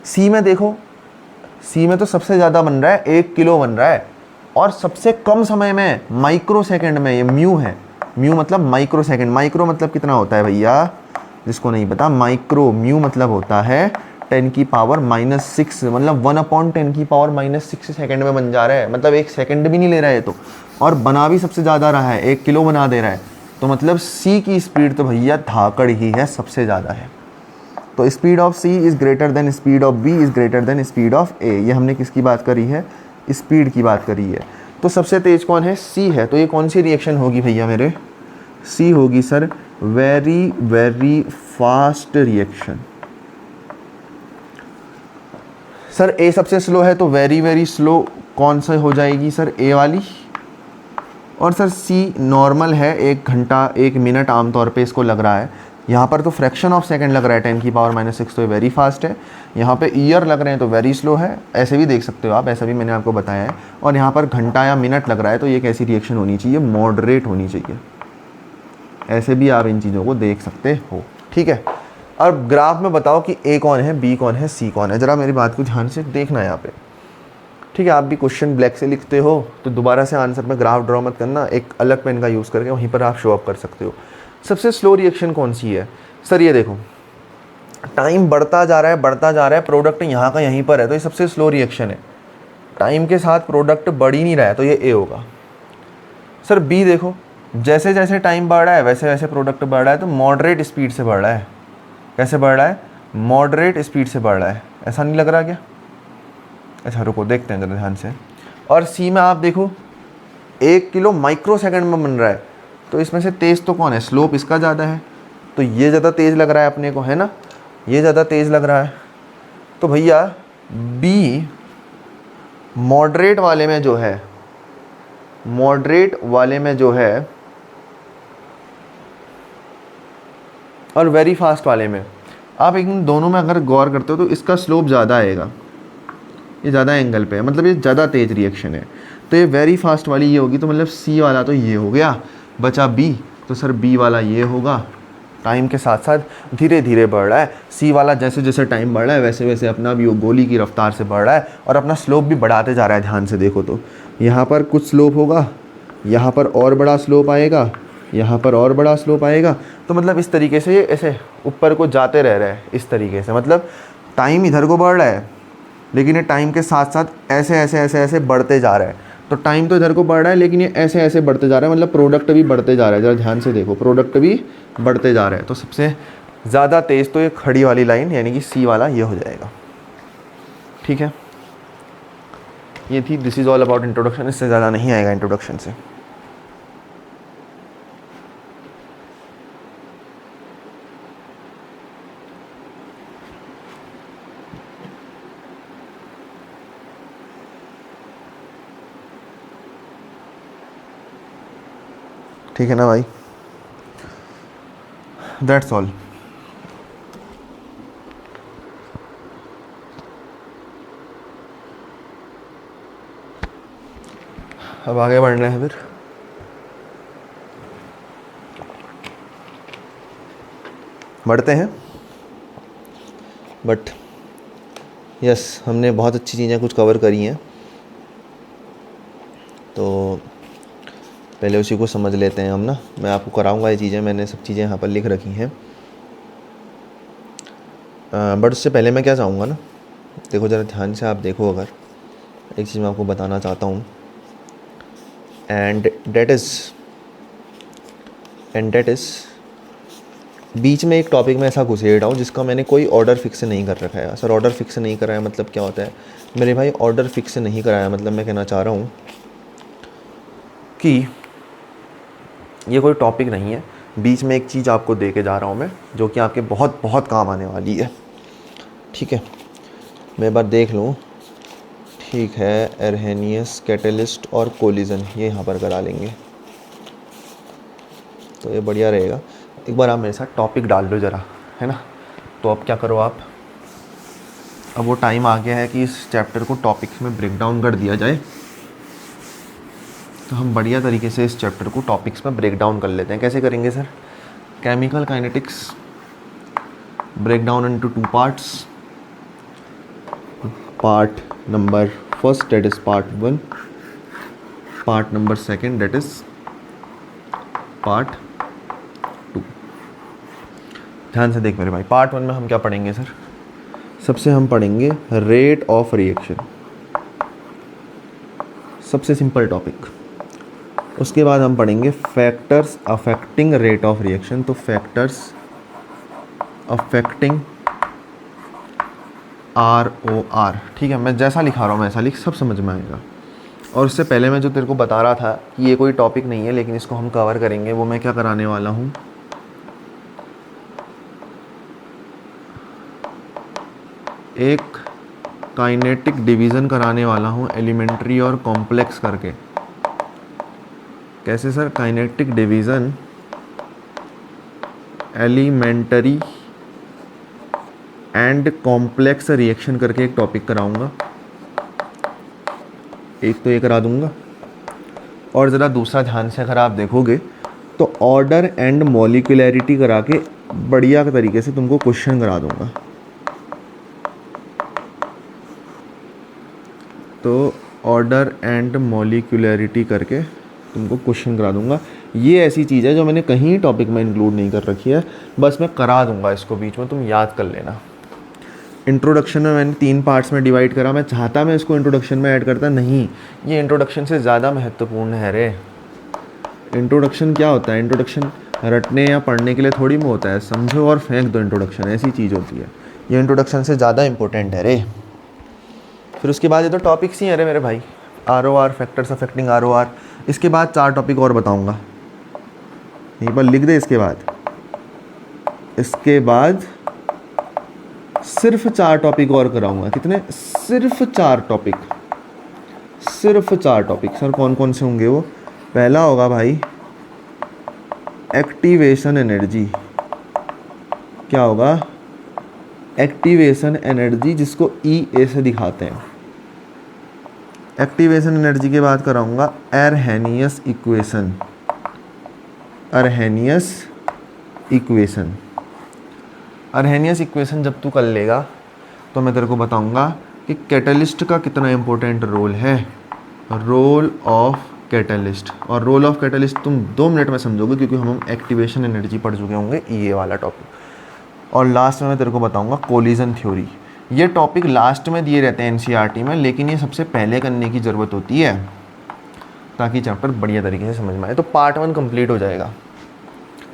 सी में देखो, सी में तो सबसे ज़्यादा बन रहा है, 1 किलो बन रहा है और सबसे कम समय में, माइक्रो सेकेंड में। ये म्यू है, म्यू मतलब माइक्रो सेकेंड। माइक्रो मतलब कितना होता है भैया, जिसको नहीं पता, माइक्रो म्यू मतलब होता है 10 की पावर -6, मतलब 1/10 की पावर -6 सेकेंड में बन जा रहा है, मतलब 1 सेकेंड भी नहीं ले रहा है तो, और बना भी सबसे ज़्यादा रहा है, 1 किलो बना दे रहा है, तो मतलब सी की स्पीड तो भैया धाकड़ ही है, सबसे ज़्यादा है। तो speed of C is greater than speed of B is greater than speed of A. ये हमने किसकी बात करी है? स्पीड की बात करी है। तो सबसे तेज कौन है? सी है। तो ये कौन सी रिएक्शन होगी भैया मेरे? सी होगी sir very very fast reaction. Sir A सबसे स्लो है तो वेरी वेरी स्लो कौन सा हो जाएगी सर? ए वाली। और सर सी नॉर्मल है, 1 घंटा 1 मिनट आमतौर पे इसको लग रहा है। यहाँ पर तो फ्रैक्शन ऑफ सेकंड लग रहा है 10 की पावर -6, तो वेरी फास्ट है। यहाँ पे ईयर लग रहे हैं तो वेरी स्लो है, ऐसे भी देख सकते हो आप, ऐसा भी मैंने आपको बताया है। और यहाँ पर घंटा या मिनट लग रहा है तो ये कैसी रिएक्शन होनी चाहिए? मॉडरेट होनी चाहिए। ऐसे भी आप इन चीज़ों को देख सकते हो, ठीक है। अब ग्राफ में बताओ कि ए कौन है, बी कौन है, सी कौन है। ज़रा मेरी बात को ध्यान से देखना यहाँ पे, ठीक है। आप भी क्वेश्चन ब्लैक से लिखते हो तो दोबारा से आंसर में ग्राफ ड्रॉ मत करना, एक अलग पेन का यूज़ करके वहीं पर आप शो अप कर सकते हो। सबसे स्लो रिएक्शन कौन सी है सर? ये देखो, टाइम बढ़ता जा रहा है, बढ़ता जा रहा है, प्रोडक्ट यहाँ का यहीं पर है, तो ये सबसे स्लो रिएक्शन है। टाइम के साथ प्रोडक्ट बढ़ ही नहीं रहा है, तो ये ए होगा। सर बी देखो, जैसे जैसे टाइम बढ़ रहा है वैसे वैसे प्रोडक्ट बढ़ रहा है, तो मॉडरेट स्पीड से बढ़ रहा है। कैसे बढ़ रहा है? मॉडरेट स्पीड से बढ़ रहा है। ऐसा नहीं लग रहा क्या? अच्छा रुको, देखते हैं जरा ध्यान से। और सी में आप देखो 1 किलो माइक्रो सेकंड में बन रहा है, तो इसमें से तेज़ तो कौन है? स्लोप इसका ज़्यादा है, तो ये ज़्यादा तेज़ लग रहा है अपने को, है ना? ये ज़्यादा तेज़ लग रहा है। तो भैया बी मॉडरेट वाले में जो है, मॉडरेट वाले में जो है और वेरी फास्ट वाले में, आप एक दोनों में अगर गौर करते हो तो इसका स्लोप ज़्यादा आएगा, ये ज़्यादा एंगल पे है, मतलब ये ज़्यादा तेज़ रिएक्शन है। तो ये वेरी फास्ट वाली ये होगी, तो मतलब सी वाला तो ये हो गया, बचा बी, तो सर बी वाला ये होगा। टाइम के साथ साथ धीरे धीरे बढ़ रहा है, सी वाला जैसे जैसे टाइम बढ़ रहा है वैसे वैसे अपना भी वो गोली की रफ्तार से बढ़ रहा है और अपना स्लोप भी बढ़ाते जा रहा है। ध्यान से देखो तो यहाँ पर कुछ स्लोप होगा, यहाँ पर और बड़ा स्लोप आएगा, यहाँ पर और बड़ा स्लोप आएगा, तो मतलब इस तरीके से ये ऐसे ऊपर को जाते रह रहे हैं, इस तरीके से। मतलब टाइम इधर को बढ़ रहा है लेकिन ये टाइम के साथ साथ ऐसे ऐसे ऐसे ऐसे बढ़ते जा रहा है। तो टाइम तो इधर को बढ़ रहा है लेकिन ये ऐसे ऐसे बढ़ते जा रहा है, मतलब प्रोडक्ट भी बढ़ते जा रहा है। जरा ध्यान से देखो, प्रोडक्ट भी बढ़ते जा रहा है। तो सबसे ज़्यादा तेज़ तो ये खड़ी वाली लाइन यानी कि सी वाला ये हो जाएगा, ठीक है। ये थी this is all about introduction, इससे ज़्यादा नहीं आएगा इंट्रोडक्शन से। ठीक है ना भाई, दैट्स ऑल। अब आगे बढ़ना है, फिर बढ़ते हैं। बट यस, हमने बहुत अच्छी चीज़ें कुछ कवर करी हैं, तो पहले उसी को समझ लेते हैं हम ना। मैं आपको कराऊंगा ये चीज़ें, मैंने सब चीज़ें यहाँ पर लिख रखी हैं। बट उससे पहले मैं क्या चाहूँगा ना, देखो ज़रा ध्यान से आप देखो, अगर एक चीज़ मैं आपको बताना चाहता हूँ, एंड डेट इज़ बीच में एक टॉपिक में ऐसा घुसेड़ रहा हूँ जिसका मैंने कोई ऑर्डर फिक्स नहीं कर रखा है। सर ऑर्डर फिक्स नहीं कराया मतलब क्या होता है मेरे भाई? ऑर्डर फिक्स नहीं कराया मतलब मैं कहना चाह रहा हूँ कि ये कोई टॉपिक नहीं है, बीच में एक चीज़ आपको दे के जा रहा हूँ मैं, जो कि आपके बहुत बहुत काम आने वाली है। ठीक है, मैं एक बार देख लूँ। ठीक है, एरहेनियस, कैटलिस्ट और कोलिजन ये यहाँ पर करा लेंगे तो ये बढ़िया रहेगा। एक बार आप मेरे साथ टॉपिक डाल लो ज़रा, है ना। तो अब क्या करो आप, अब वो टाइम आ गया है कि इस चैप्टर को टॉपिक्स में ब्रेक डाउन कर दिया जाए। तो हम बढ़िया तरीके से इस चैप्टर को टॉपिक्स में ब्रेक डाउन कर लेते हैं। कैसे करेंगे सर? Chemical kinetics break down into 2 parts. Part number first that is part 1, part number second that is part 2। ध्यान से देख मेरे भाई, पार्ट 1 में हम क्या पढ़ेंगे सर? सबसे हम पढ़ेंगे रेट ऑफ रिएक्शन, सबसे सिंपल टॉपिक। उसके बाद हम पढ़ेंगे factors affecting rate of reaction. तो फैक्टर्स अफेक्टिंग ROR। ठीक है, मैं जैसा लिखा रहा हूँ वैसा लिख, सब समझ में आएगा। और उससे पहले मैं जो तेरे को बता रहा था कि ये कोई टॉपिक नहीं है लेकिन इसको हम कवर करेंगे, वो मैं क्या कराने वाला हूँ, एक काइनेटिक डिवीज़न कराने वाला हूँ एलिमेंट्री और कॉम्प्लेक्स करके। कैसे sir? Kinetic division elementary and complex reaction करके एक टॉपिक कराऊंगा, एक तो ये करा दूंगा। और ज़रा दूसरा ध्यान से अगर आप देखोगे तो ऑर्डर एंड मॉलिक्यूलैरिटी करा के बढ़िया तरीके से तुमको क्वेश्चन करा दूंगा। तो ऑर्डर एंड मॉलिक्यूलैरिटी करके तुमको क्वेश्चन करा दूंगा। ये ऐसी चीज़ है जो मैंने कहीं टॉपिक में इंक्लूड नहीं कर रखी है, बस मैं करा दूंगा इसको बीच में, तुम याद कर लेना। इंट्रोडक्शन में मैंने 3 पार्ट्स में डिवाइड करा। मैं चाहता मैं इसको इंट्रोडक्शन में ऐड करता, नहीं, ये इंट्रोडक्शन से ज़्यादा महत्वपूर्ण है रे। इंट्रोडक्शन क्या होता है? इंट्रोडक्शन रटने या पढ़ने के लिए थोड़ी में होता है, समझो और फेंक दो। इंट्रोडक्शन ऐसी चीज़ होती है, ये इंट्रोडक्शन से ज़्यादा इंपॉर्टेंट है रे। फिर उसके बाद ये तो टॉपिक्स ही हैं रे मेरे भाई, ROR, फैक्टर्स अफेक्टिंग ROR। इसके बाद 4 टॉपिक और बताऊँगा, यहीं पर लिख दे। इसके बाद सिर्फ 4 टॉपिक और कराऊंगा। कितने? सिर्फ 4 टॉपिक, सिर्फ 4 टॉपिक। सर कौन कौन से होंगे वो? पहला होगा भाई एक्टिवेशन एनर्जी। क्या होगा? एक्टिवेशन एनर्जी, जिसको EA से दिखाते हैं। एक्टिवेशन एनर्जी के बाद कराऊंगा एरहेनियस इक्वेशन। अरहेनियस इक्वेशन जब तू कर लेगा तो मैं तेरे को बताऊंगा कि कैटलिस्ट का कितना इम्पोर्टेंट रोल है, रोल ऑफ कैटलिस्ट। और रोल ऑफ कैटलिस्ट तुम 2 मिनट में समझोगे क्योंकि हम एक्टिवेशन एनर्जी पढ़ चुके होंगे, ये वाला टॉपिक। और लास्ट में मैं तेरे को बताऊंगा कोलिजन थ्योरी। ये टॉपिक लास्ट में दिए रहते हैं NCERT में, लेकिन ये सबसे पहले करने की ज़रूरत होती है ताकि चैप्टर बढ़िया तरीके से समझ में आए। तो पार्ट 1 कंप्लीट हो जाएगा।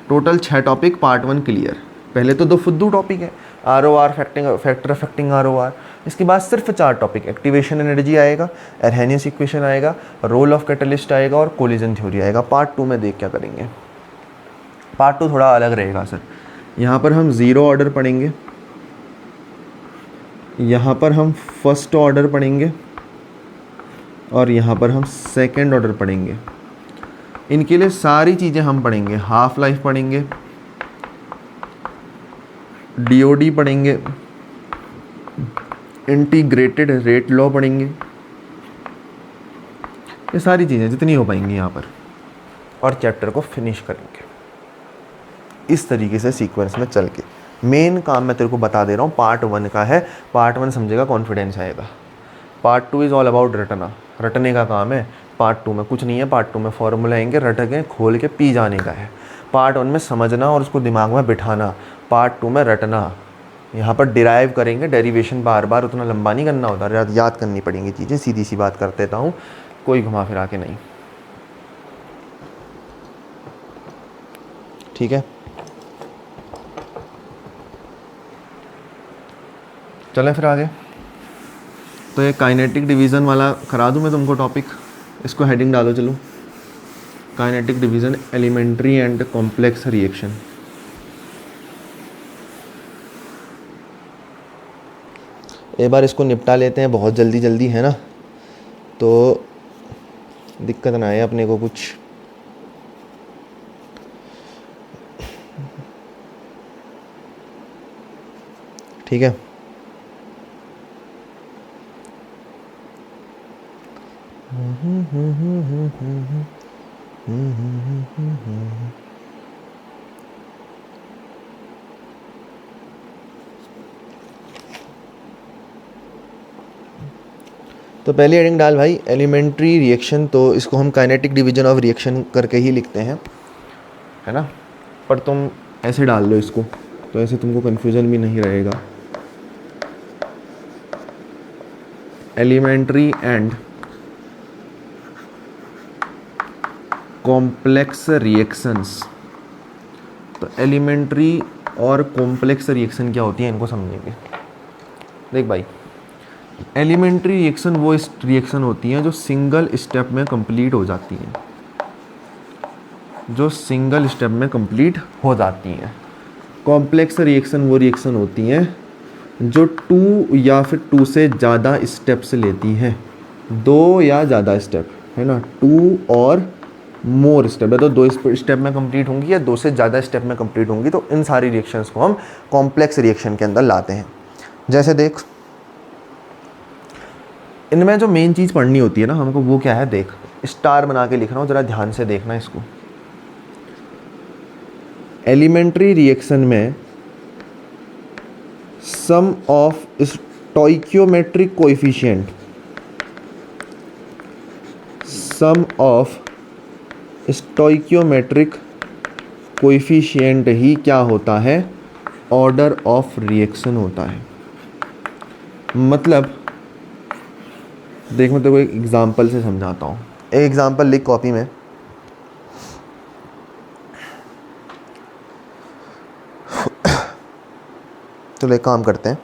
Total 6 topic, part 1 clear. पहले तो 2 फुद्दू टॉपिक है, ROR, फैक्टर अफेक्टिंग ROR। इसके बाद सिर्फ 4 टॉपिक, एक्टिवेशन एनर्जी आएगा, एरहेनियस इक्वेशन आएगा, रोल ऑफ कैटलिस्ट आएगा और कोलिजन थ्योरी आएगा। पार्ट 2 में देख क्या करेंगे। पार्ट 2 थोड़ा अलग रहेगा सर। यहाँ पर हम 0 ऑर्डर पढ़ेंगे, यहाँ पर हम फर्स्ट ऑर्डर पढ़ेंगे और यहाँ पर हम सेकंड ऑर्डर पढ़ेंगे। इनके लिए सारी चीज़ें हम पढ़ेंगे। हाफ लाइफ पढ़ेंगे, DOD पढ़ेंगे, इंटीग्रेटेड रेट लॉ पढ़ेंगे। ये सारी चीज़ें जितनी हो पाएंगी यहाँ पर, और चैप्टर को फिनिश करेंगे इस तरीके से सीक्वेंस में चल के। मेन काम मैं तेरे को बता दे रहा हूँ, पार्ट 1 का है। पार्ट 1 समझेगा, कॉन्फिडेंस आएगा। पार्ट 2 इज़ ऑल अबाउट रटना, रटने का काम है। पार्ट 2 में कुछ नहीं है, पार्ट 2 में फॉर्मूला आएंगे, रट के खोल के पी जाने का है। पार्ट 1 में समझना और उसको दिमाग में बिठाना, पार्ट 2 में रटना। यहाँ पर डिराइव करेंगे, डेरिवेशन बार बार उतना लंबा नहीं करना होता, याद करनी पड़ेंगी चीज़ें। सीधी सी बात कर देता हूँ, कोई घुमा फिरा के नहीं, ठीक है। चलें फिर आगे। तो ये काइनेटिक डिवीज़न वाला करा दूँ मैं तुमको टॉपिक, इसको हेडिंग डालो। चलो, kinetic division elementary and complex reaction. एक बार इसको निपटा लेते हैं, बहुत जल्दी जल्दी है ना, तो दिक्कत ना आए अपने को कुछ। ठीक है, तो पहली हेडिंग डाल भाई, एलिमेंट्री रिएक्शन। तो इसको हम काइनेटिक डिवीजन ऑफ रिएक्शन करके ही लिखते हैं, है ना। पर तुम ऐसे डाल लो इसको, तो ऐसे तुमको कन्फ्यूज़न भी नहीं रहेगा। Elementary and complex reactions. तो एलिमेंट्री और कॉम्प्लेक्स रिएक्शन क्या होती है, इनको समझेंगे। देख भाई, एलिमेंट्री रिएक्शन वो रिएक्शन होती हैं जो सिंगल स्टेप में कंप्लीट हो जाती हैं, जो सिंगल स्टेप में कंप्लीट हो जाती हैं। कॉम्प्लेक्स रिएक्शन वो रिएक्शन होती हैं जो 2 या फिर 2 से ज़्यादा स्टेप्स लेती हैं, 2 या ज़्यादा स्टेप, है ना। 2 और मोर स्टेप है, तो 2 स्टेप में कंप्लीट होंगी या 2 से ज़्यादा स्टेप में कंप्लीट होंगी, तो इन सारी रिएक्शंस को हम कॉम्प्लेक्स रिएक्शन के अंदर लाते हैं। जैसे देख, इनमें जो मेन चीज़ पढ़नी होती है ना हमको, वो क्या है, देख स्टार बना के लिख रहा हूँ, ज़रा ध्यान से देखना इसको। एलिमेंट्री रिएक्शन में sum of stoichiometric coefficient, sum of stoichiometric coefficient ही क्या होता है, ऑर्डर ऑफ रिएक्शन होता है। मतलब देख, मैं तेरे को एक एग्जांपल से समझाता हूँ। एक एग्जांपल लिख कॉपी में। चलो एक काम करते हैं,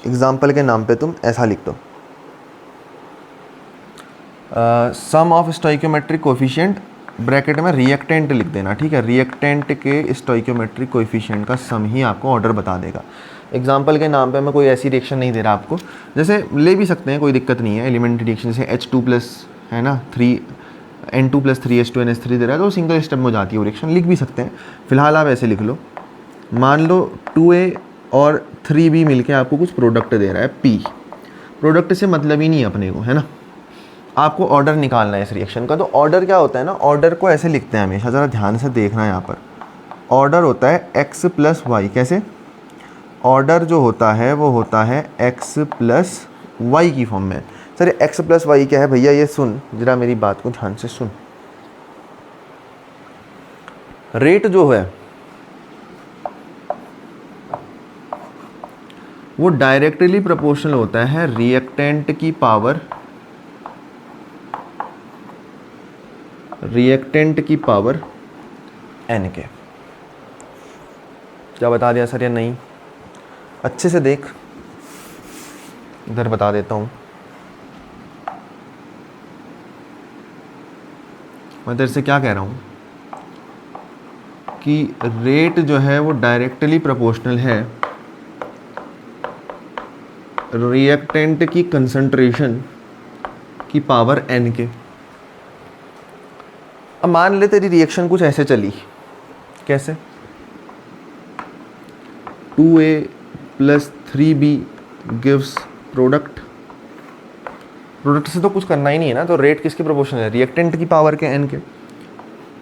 एग्जांपल के नाम पे तुम ऐसा लिख दो, सम ऑफ स्टोइकियोमेट्रिक कोएफिशिएंट, ब्रैकेट में रिएक्टेंट लिख देना, ठीक है। रिएक्टेंट के स्टोइकियोमेट्रिक कोएफिशिएंट का सम ही आपको ऑर्डर बता देगा। एग्जांपल के नाम पे मैं कोई ऐसी रिएक्शन नहीं दे रहा आपको, जैसे ले भी सकते हैं, कोई दिक्कत नहीं है। एलिमेंट्री रिएक्शन जैसे H2+ है ना, 3N2+ 3H2NH3 दे रहा है, तो सिंगल स्टेप में हो जाती है वो रिएक्शन, लिख भी सकते हैं। फिलहाल आप ऐसे लिख लो, मान लो 2A और 3B मिलके आपको कुछ प्रोडक्ट दे रहा है P। प्रोडक्ट से मतलब ही नहीं है अपने को, है ना। आपको ऑर्डर निकालना है इस रिएक्शन का। तो ऑर्डर क्या होता है ना, ऑर्डर को ऐसे लिखते हैं हमेशा, ज़रा ध्यान से देखना। यहाँ पर ऑर्डर होता है x + y। कैसे? ऑर्डर जो होता है वो होता है x + y की फॉर्म में। सर x + y क्या है भैया, ये सुन ज़रा, मेरी बात को ध्यान से सुन। रेट जो है वो डायरेक्टली प्रोपोर्शनल होता है रिएक्टेंट की पावर, n के। क्या बता दिया सर या नहीं? अच्छे से देख, इधर बता देता हूँ। मैं तेरे से क्या कह रहा हूँ कि रेट जो है वो डायरेक्टली प्रोपोर्शनल है रिएक्टेंट की कंसंट्रेशन की पावर n के। अब मान ले तेरी रिएक्शन कुछ ऐसे चली, कैसे? 2A + 3B gives product. Product से तो कुछ करना ही नहीं है ना, तो रेट किसके प्रोपोर्शनल है? रिएक्टेंट की पावर के n के।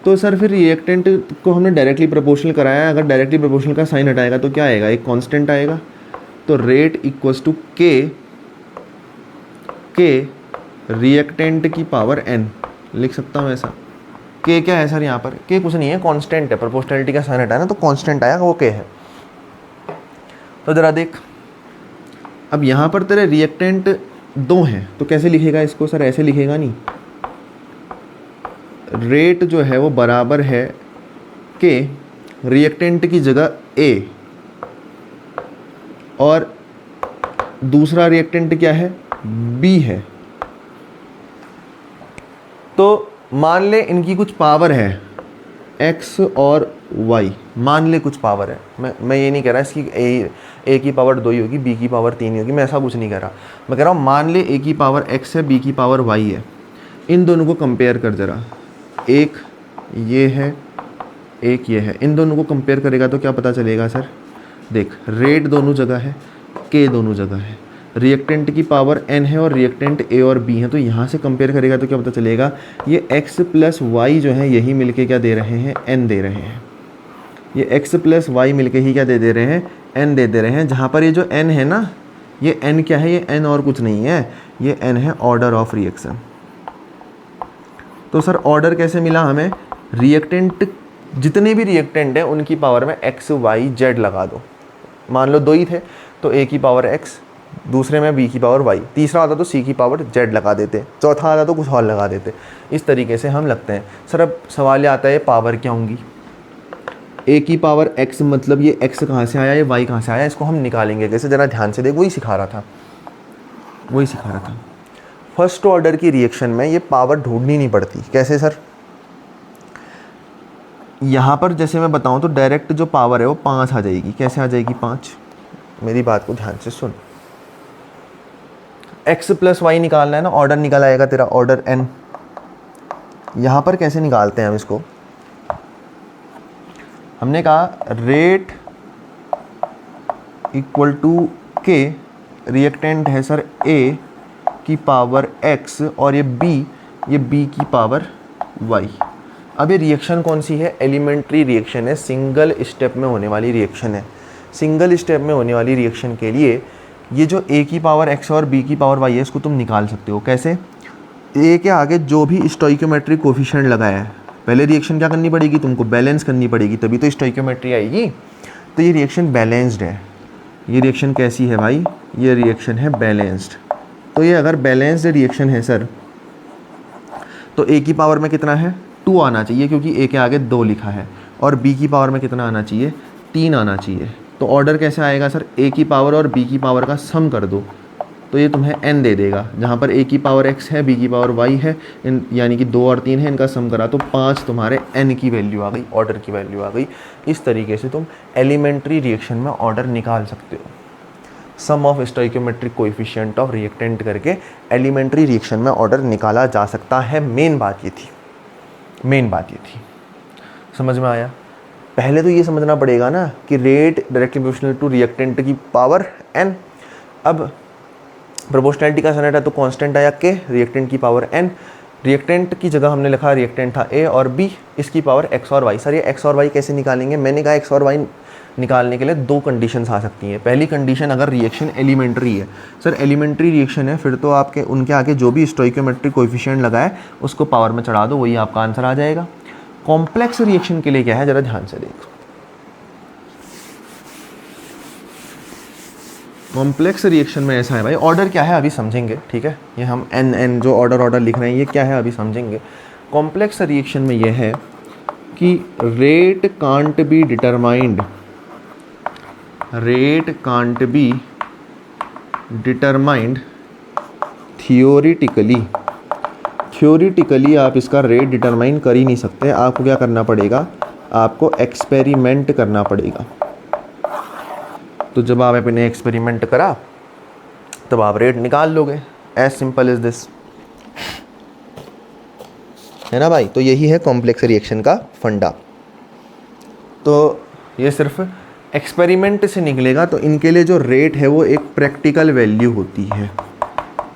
तो सर फिर रिएक्टेंट को हमने डायरेक्टली प्रोपोर्शनल कराया है, अगर डायरेक्टली प्रोपोर्शनल का साइन हटाएगा तो क्या आएगा? एक कांस्टेंट आएगा। तो rate equals to k reactant की पावर n। लिख सकता हूँ ऐसा, के क्या है सर यहाँ पर, के कुछ नहीं है, कांस्टेंट है, प्रोपोर्शनैलिटी का साइन हटा है ना, तो कांस्टेंट आया, वो के है। तो ज़रा देख, अब यहाँ पर तेरे रिएक्टेंट 2 हैं, तो कैसे लिखेगा इसको सर, ऐसे लिखेगा नहीं, रेट जो है वो बराबर है के रिएक्टेंट की जगह ए, और दूसरा रिएक्टेंट क्या है, बी है। तो मान ले इनकी कुछ पावर है x और y, मान ले कुछ पावर है, मैं ये नहीं कह रहा इसकी a की पावर 2 ही होगी, b की पावर 3 ही होगी, मैं ऐसा कुछ नहीं कह रहा, मैं कह रहा हूँ मान ले a की पावर x है, b की पावर y है। इन दोनों को कंपेयर कर ज़रा, एक ये है, एक ये है, इन दोनों को कंपेयर करेगा तो क्या पता चलेगा सर, देख रेट दोनों जगह है, के दोनों जगह है, रिएक्टेंट की पावर n है और रिएक्टेंट a और b है, तो यहाँ से कंपेयर करेगा तो क्या पता चलेगा, ये x प्लस वाई जो है यही मिलके क्या दे रहे हैं, n दे रहे हैं। ये x प्लस वाई मिलके ही क्या दे रहे हैं, n दे रहे हैं। जहाँ पर ये जो n है ना, ये n क्या है, ये n और कुछ नहीं है, ये n है ऑर्डर ऑफ रिएक्शन। तो सर ऑर्डर कैसे मिला हमें, रिएक्टेंट जितने भी रिएक्टेंट हैं उनकी पावर में x y z लगा दो। मान लो 2 ही थे तो a की पावर x, दूसरे में b की पावर y, तीसरा आता तो c की पावर z लगा देते, चौथा आता तो कुछ और लगा देते। इस तरीके से हम लगते हैं। सर अब सवाल आता है पावर क्या होंगी, a की पावर x मतलब ये x कहाँ से आया, ये y कहाँ से आया, इसको हम निकालेंगे कैसे, ज़रा ध्यान से देख, वही सिखा रहा था। फर्स्ट ऑर्डर की रिएक्शन में ये पावर ढूंढनी नहीं पड़ती। कैसे सर, यहाँ पर जैसे मैं बताऊँ तो डायरेक्ट जो पावर है वो 5 आ जाएगी। कैसे आ जाएगी 5, मेरी बात को ध्यान से सुन, x प्लस वाई निकालना है ना, ऑर्डर निकल आएगा तेरा, ऑर्डर n। यहाँ पर कैसे निकालते हैं हम इसको, हमने कहा रेट इक्वल टू के, रिएक्टेंट है सर a की पावर x और ये b की पावर y। अब ये रिएक्शन कौन सी है, एलिमेंट्री रिएक्शन है, सिंगल स्टेप में होने वाली रिएक्शन है। सिंगल स्टेप में होने वाली रिएक्शन के लिए ये जो a की पावर x और b की पावर y है इसको तुम निकाल सकते हो। कैसे, a के आगे जो भी स्टोइकोमेट्रिक कोफिशिएंट लगाया है, पहले रिएक्शन क्या करनी पड़ेगी तुमको, बैलेंस करनी पड़ेगी, तभी तो स्टोइकोमेट्री आएगी। तो ये रिएक्शन बैलेंस्ड है। ये रिएक्शन कैसी है भाई, ये रिएक्शन है बैलेंस्ड। तो ये अगर बैलेंस्ड रिएक्शन है सर, तो a की पावर में कितना है, 2 आना चाहिए, क्योंकि a के आगे 2 लिखा है, और b की पावर में कितना आना चाहिए, 3 आना चाहिए। तो ऑर्डर कैसे आएगा सर, a की पावर और b की पावर का सम कर दो, तो ये तुम्हें n दे देगा। जहाँ पर a की पावर x है, b की पावर y है, यानी कि 2 और 3 है, इनका सम करा तो 5 तुम्हारे n की वैल्यू आ गई, ऑर्डर की वैल्यू आ गई। इस तरीके से तुम एलिमेंट्री रिएक्शन में ऑर्डर निकाल सकते हो। Sum of stoichiometric coefficient of reactant करके एलिमेंट्री रिएक्शन में ऑर्डर निकाला जा सकता है। मेन बात ये थी, समझ में आया। पहले तो ये समझना पड़ेगा ना कि rate directly proportional to reactant की पावर n। अब प्रोपोर्शनैलिटी का साइन है तो कांस्टेंट आया के, रिएक्टेंट की पावर n, रिएक्टेंट की जगह हमने लिखा रिएक्टेंट था a और b, इसकी पावर x और y। सर ये x और y कैसे निकालेंगे, मैंने कहा x और y निकालने के लिए 2 कंडीशंस आ सकती हैं। पहली कंडीशन, अगर रिएक्शन एलिमेंट्री है, सर एलिमेंट्री रिएक्शन है, फिर तो आपके उनके आगे जो भी स्टोइकोमेट्रिक कोएफिशिएंट लगा है उसको पावर में चढ़ा दो, वही आपका आंसर आ जाएगा। कॉम्प्लेक्स रिएक्शन के लिए क्या है, ज़रा ध्यान से देखो। कॉम्प्लेक्स रिएक्शन में ऐसा है भाई, ऑर्डर क्या है अभी समझेंगे, ठीक है। ये हम n जो ऑर्डर लिख रहे हैं ये क्या है अभी समझेंगे। कॉम्प्लेक्स रिएक्शन में ये है कि rate can't be determined theoretically आप इसका रेट डिटरमाइन कर ही नहीं सकते। आपको क्या करना पड़ेगा, आपको एक्सपेरिमेंट करना पड़ेगा। तो जब आप अपने एक्सपेरिमेंट करा तब आप रेट निकाल लोगे, एज सिंपल एज दिस, है ना भाई। तो यही है कॉम्प्लेक्स रिएक्शन का फंडा। तो ये सिर्फ एक्सपेरिमेंट से निकलेगा। तो इनके लिए जो रेट है वो एक प्रैक्टिकल वैल्यू होती है।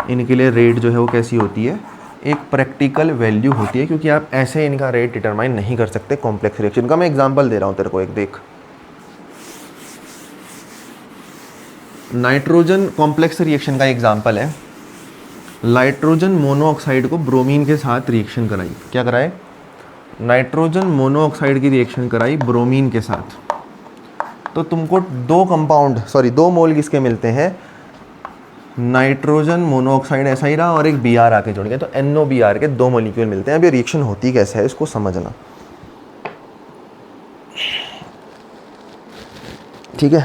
इनके लिए रेट जो है वो कैसी होती है, एक प्रैक्टिकल वैल्यू होती है, क्योंकि आप ऐसे इनका रेट डिटरमाइन नहीं कर सकते कॉम्प्लेक्स रिएक्शन का। मैं एग्जांपल दे रहा हूँ तेरे को, एक देख। नाइट्रोजन कॉम्प्लेक्स रिएक्शन का एग्जांपल है, नाइट्रोजन मोनोऑक्साइड को ब्रोमीन के साथ रिएक्शन कराई। क्या कराए? नाइट्रोजन मोनोऑक्साइड की रिएक्शन कराई ब्रोमीन के साथ। तो तुमको दो मोल किसके मिलते हैं? नाइट्रोजन मोनोऑक्साइड ऐसा ही रहा और एक Br आके जुड़ गया, तो NOBr के 2 मॉलिक्यूल मिलते हैं। अब ये रिएक्शन होती कैसे है इसको समझना, ठीक है?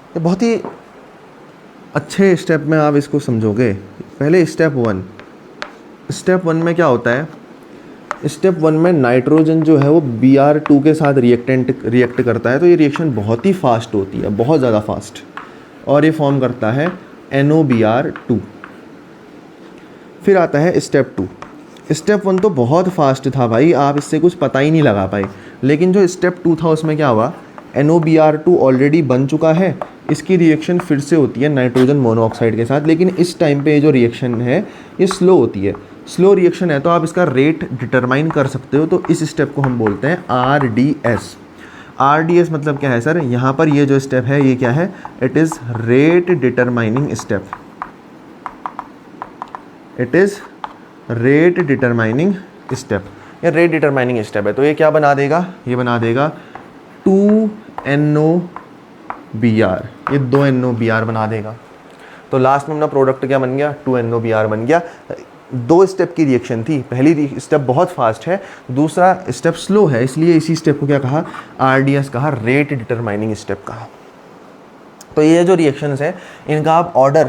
ये बहुत ही अच्छे स्टेप में आप इसको समझोगे। पहले स्टेप वन में क्या होता है? स्टेप 1 में नाइट्रोजन जो है वो Br2 के साथ रिएक्ट करता है, तो ये रिएक्शन बहुत ही फास्ट होती है, बहुत ज़्यादा फास्ट, और ये फॉर्म करता है NOBr2। फिर आता है स्टेप 2। स्टेप 1 तो बहुत फास्ट था भाई, आप इससे कुछ पता ही नहीं लगा पाए, लेकिन जो स्टेप 2 था उसमें क्या हुआ? NOBr2 ऑलरेडी बन चुका है, इसकी रिएक्शन फिर से होती है नाइट्रोजन मोनोऑक्साइड के साथ, लेकिन इस टाइम पे ये जो रिएक्शन है ये स्लो होती है। स्लो रिएक्शन है तो आप इसका रेट डिटरमाइन कर सकते हो, तो इस स्टेप को हम बोलते हैं RDS। RDS मतलब क्या है सर? यहाँ पर ये जो स्टेप है ये क्या है? It is rate determining step. It is rate determining step. ये रेट डिटरमाइनिंग स्टेप है, तो ये क्या बना देगा? ये बना देगा 2NOBr, ये 2NOBr बना देगा। तो लास्ट में अपना प्रोडक्ट क्या बन गया? 2NOBr बन गया। 2 स्टेप की रिएक्शन थी, पहली स्टेप बहुत फास्ट है, दूसरा स्टेप स्लो है, इसलिए इसी स्टेप को क्या कहा? RDS कहा, रेट डिटरमाइनिंग स्टेप कहा। तो ये जो रिएक्शंस हैं इनका आप ऑर्डर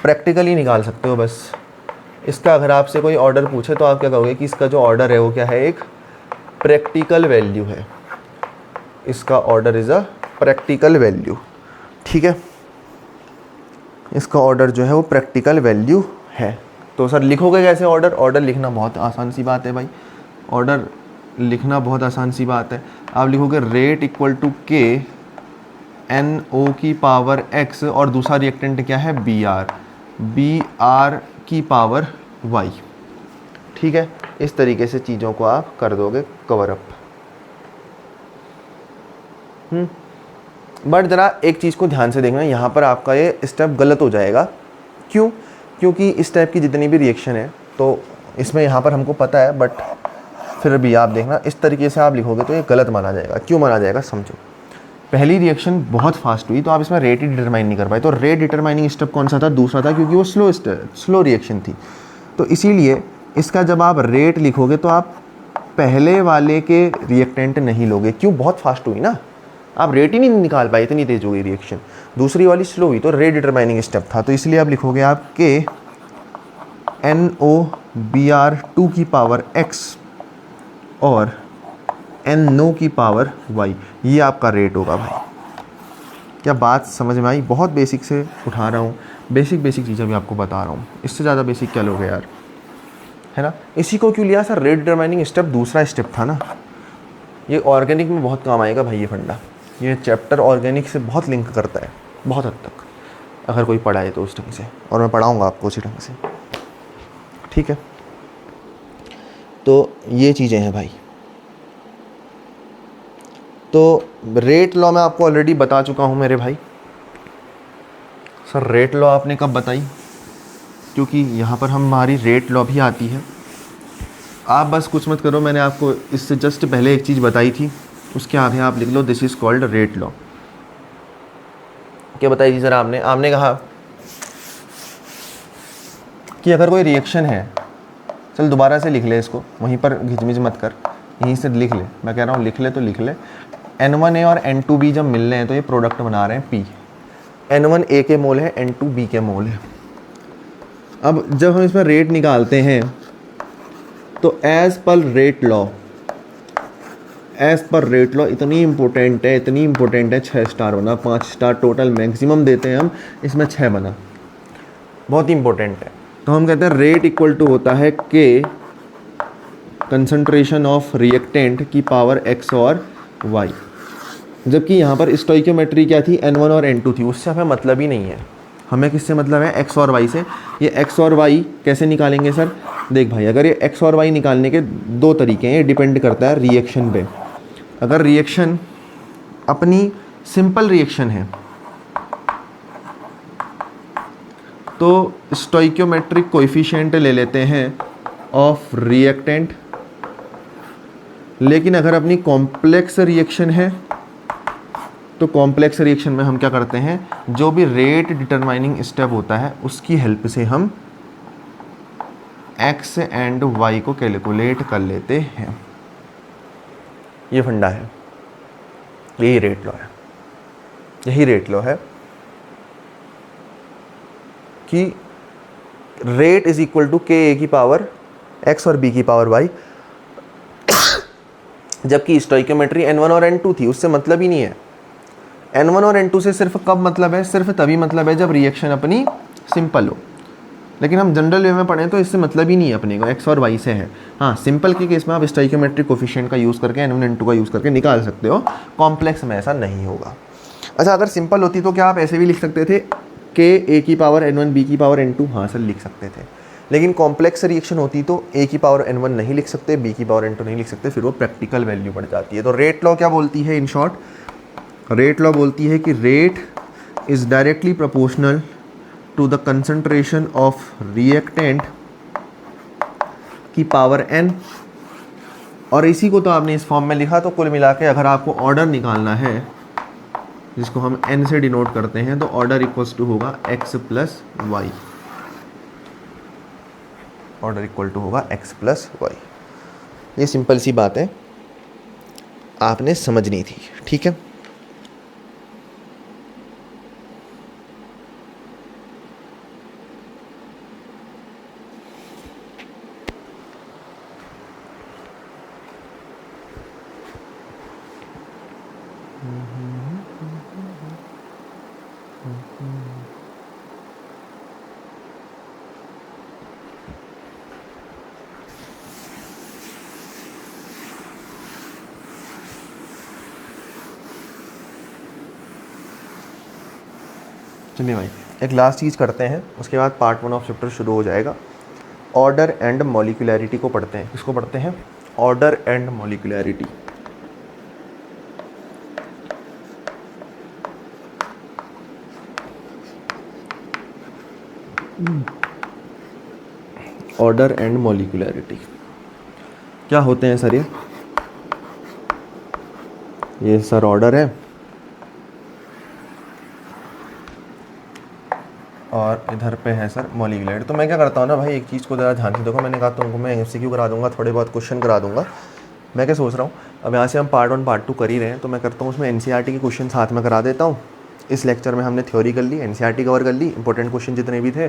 प्रैक्टिकली निकाल सकते हो बस। इसका अगर आपसे कोई ऑर्डर पूछे तो आप क्या कहोगे कि इसका जो ऑर्डर है वो क्या है? एक प्रैक्टिकल वैल्यू है। इसका order is a practical value, ठीक है? इसका ऑर्डर जो है वो प्रैक्टिकल वैल्यू है। तो सर लिखोगे कैसे ऑर्डर? ऑर्डर लिखना बहुत आसान सी बात है भाई, ऑर्डर लिखना बहुत आसान सी बात है। आप लिखोगे rate equal to K NO की पावर X, और दूसरा रिएक्टेंट क्या है? Br की पावर Y, ठीक है? इस तरीके से चीज़ों को आप कर दोगे कवर अप। बट ज़रा एक चीज़ को ध्यान से देखना, यहाँ पर आपका ये स्टेप गलत हो जाएगा। क्यों? क्योंकि इस टाइप की जितनी भी रिएक्शन है तो इसमें यहाँ पर हमको पता है, बट फिर भी आप देखना इस तरीके से आप लिखोगे तो ये गलत माना जाएगा। क्यों माना जाएगा समझो। पहली रिएक्शन बहुत फास्ट हुई तो आप इसमें रेट ही डिटरमाइन नहीं कर पाए, तो रेट डिटरमाइनिंग स्टेप कौन सा था? दूसरा था, क्योंकि वो स्लो रिएक्शन थी। तो इसीलिए इसका जब आप रेट लिखोगे तो आप पहले वाले के रिएक्टेंट नहीं लोगे। क्यों? बहुत फास्ट हुई ना, आप रेट ही नहीं निकाल पाए, इतनी तेज हो गई रिएक्शन। दूसरी वाली स्लो हुई, तो रेट डिटरमाइनिंग स्टेप था, तो इसलिए आप लिखोगे आप के NOBr2 की पावर X और NO की पावर Y, ये आपका रेट होगा भाई। क्या बात समझ में आई? बहुत बेसिक से उठा रहा हूँ, बेसिक चीज़ें भी आपको बता रहा हूँ, इससे ज़्यादा बेसिक क्या लोगे यार, है ना? इसी को क्यों लिया सर? रेट डिटरमाइनिंग स्टेप दूसरा स्टेप था ना। ये ऑर्गेनिक में बहुत काम आएगा भाई, ये फंडा, ये चैप्टर ऑर्गेनिक से बहुत लिंक करता है, बहुत हद तक, अगर कोई पढ़ा है तो उस ढंग से, और मैं पढ़ाऊँगा आपको उसी ढंग से, ठीक है? तो ये चीज़ें हैं भाई। तो रेट लॉ मैं आपको ऑलरेडी बता चुका हूँ मेरे भाई। सर रेट लॉ आपने कब बताई? क्योंकि यहाँ पर हमारी रेट लॉ भी आती है। आप बस कुछ मत करो, मैंने आपको इससे जस्ट पहले एक चीज़ बताई थी, उसके आगे आप लिख लो this is called rate law. क्या बताई थी सर आपने? आपने कहा कि अगर कोई रिएक्शन है, चल दोबारा से लिख ले इसको, वहीं पर घिचमिच मत कर, यहीं से लिख ले, मैं कह रहा हूँ लिख ले तो लिख ले। N1A और N2B जब मिल रहे हैं तो ये प्रोडक्ट बना रहे हैं P। N1A के मोल है, N2B के मोल है। अब जब हम इसमें रेट निकालते हैं तो एज पर रेट लॉ इतनी इंपॉर्टेंट है, 6 स्टार बना, 5 स्टार टोटल मैक्सिमम देते हैं हम, इसमें 6 बना, बहुत इंपॉर्टेंट है। तो हम कहते हैं रेट इक्वल टू होता है K कंसंट्रेशन ऑफ रिएक्टेंट की पावर X और Y, जबकि यहाँ पर स्टोइकियोमेट्री क्या थी? N1 और N2 थी, उससे हमें मतलब ही नहीं है। हमें किससे मतलब है? X और Y से। ये X और Y कैसे निकालेंगे सर? देख भाई, अगर ये X और Y निकालने के 2 तरीके हैं, ये डिपेंड करता है रिएक्शन पे। अगर रिएक्शन अपनी सिंपल रिएक्शन है, तो स्टोइकियोमेट्रिक कोएफिशिएंट ले लेते हैं ऑफ रिएक्टेंट, लेकिन अगर अपनी कॉम्प्लेक्स रिएक्शन है तो कॉम्प्लेक्स रिएक्शन में हम क्या करते हैं, जो भी रेट डिटरमाइनिंग स्टेप होता है उसकी हेल्प से हम x एंड y को कैलकुलेट कर लेते हैं। ये फंडा है, यही रेट लॉ है, यही रेट लॉ है कि रेट इज इक्वल टू के ए की पावर x और b की पावर y, जबकि स्टोइकियोमेट्री n1 और n2 थी, उससे मतलब ही नहीं है। n1 और n2 से सिर्फ कब मतलब है, सिर्फ तभी मतलब है जब रिएक्शन अपनी सिंपल हो, लेकिन हम जनरल वे में पढ़ें तो इससे मतलब ही नहीं है अपने को, x और y से है। हाँ, सिंपल के केस में आप स्टोइकियोमेट्रिक कोएफिशिएंट का यूज़ करके n1 n2 का यूज़ करके निकाल सकते हो, कॉम्प्लेक्स में ऐसा नहीं होगा। अच्छा, अगर सिंपल होती तो क्या आप ऐसे भी लिख सकते थे, के ए की पावर n1 b की पावर n2, हाँ सर लिख सकते थे, लेकिन कॉम्प्लेक्स रिएक्शन होती तो a की पावर n1 नहीं लिख सकते, b की पावर n2 नहीं लिख सकते, फिर वो प्रैक्टिकल वैल्यू बढ़ जाती है। तो रेट लॉ क्या बोलती है, इन शॉर्ट रेट लॉ बोलती है कि rate is directly proportional to the concentration of reactant की पावर n, और इसी को तो आपने इस फॉर्म में लिखा। तो कुल मिला के अगर आपको ऑर्डर निकालना है, जिसको हम n से डिनोट करते हैं, तो ऑर्डर इक्वल्स टू होगा x plus y, order equal to होगा x प्लस वाई। ये सिंपल सी बात है, आपने समझनी थी, ठीक है। चलिए भाई, एक लास्ट चीज़ करते हैं, उसके बाद पार्ट 1 ऑफ चैप्टर शुरू हो जाएगा। ऑर्डर एंड मॉलिक्यूलैरिटी को पढ़ते हैं। किसको पढ़ते हैं, ऑर्डर एंड मॉलिक्यूलैरिटी। ऑर्डर एंड मॉलिक्यूलैरिटी क्या होते हैं सर? ये सर ऑर्डर है और इधर पे है सर मॉलिक्यूलैरिटी। तो मैं क्या करता हूँ ना भाई, एक चीज़ को ज़रा ध्यान से देखो। मैंने कहा तुमको मैं एमसीक्यू करा दूंगा, थोड़े बहुत क्वेश्चन करा दूंगा। मैं क्या सोच रहा हूँ, अब यहाँ से हम पार्ट 1 पार्ट 2 कर ही रहे हैं, तो मैं करता हूँ उसमें एनसीईआरटी के क्वेश्चन साथ में करा देता हूँ। इस लेक्चर में हमने थ्योरी कर ली, एनसीईआरटी कवर कर ली, इंपॉर्टेंट क्वेश्चन जितने भी थे।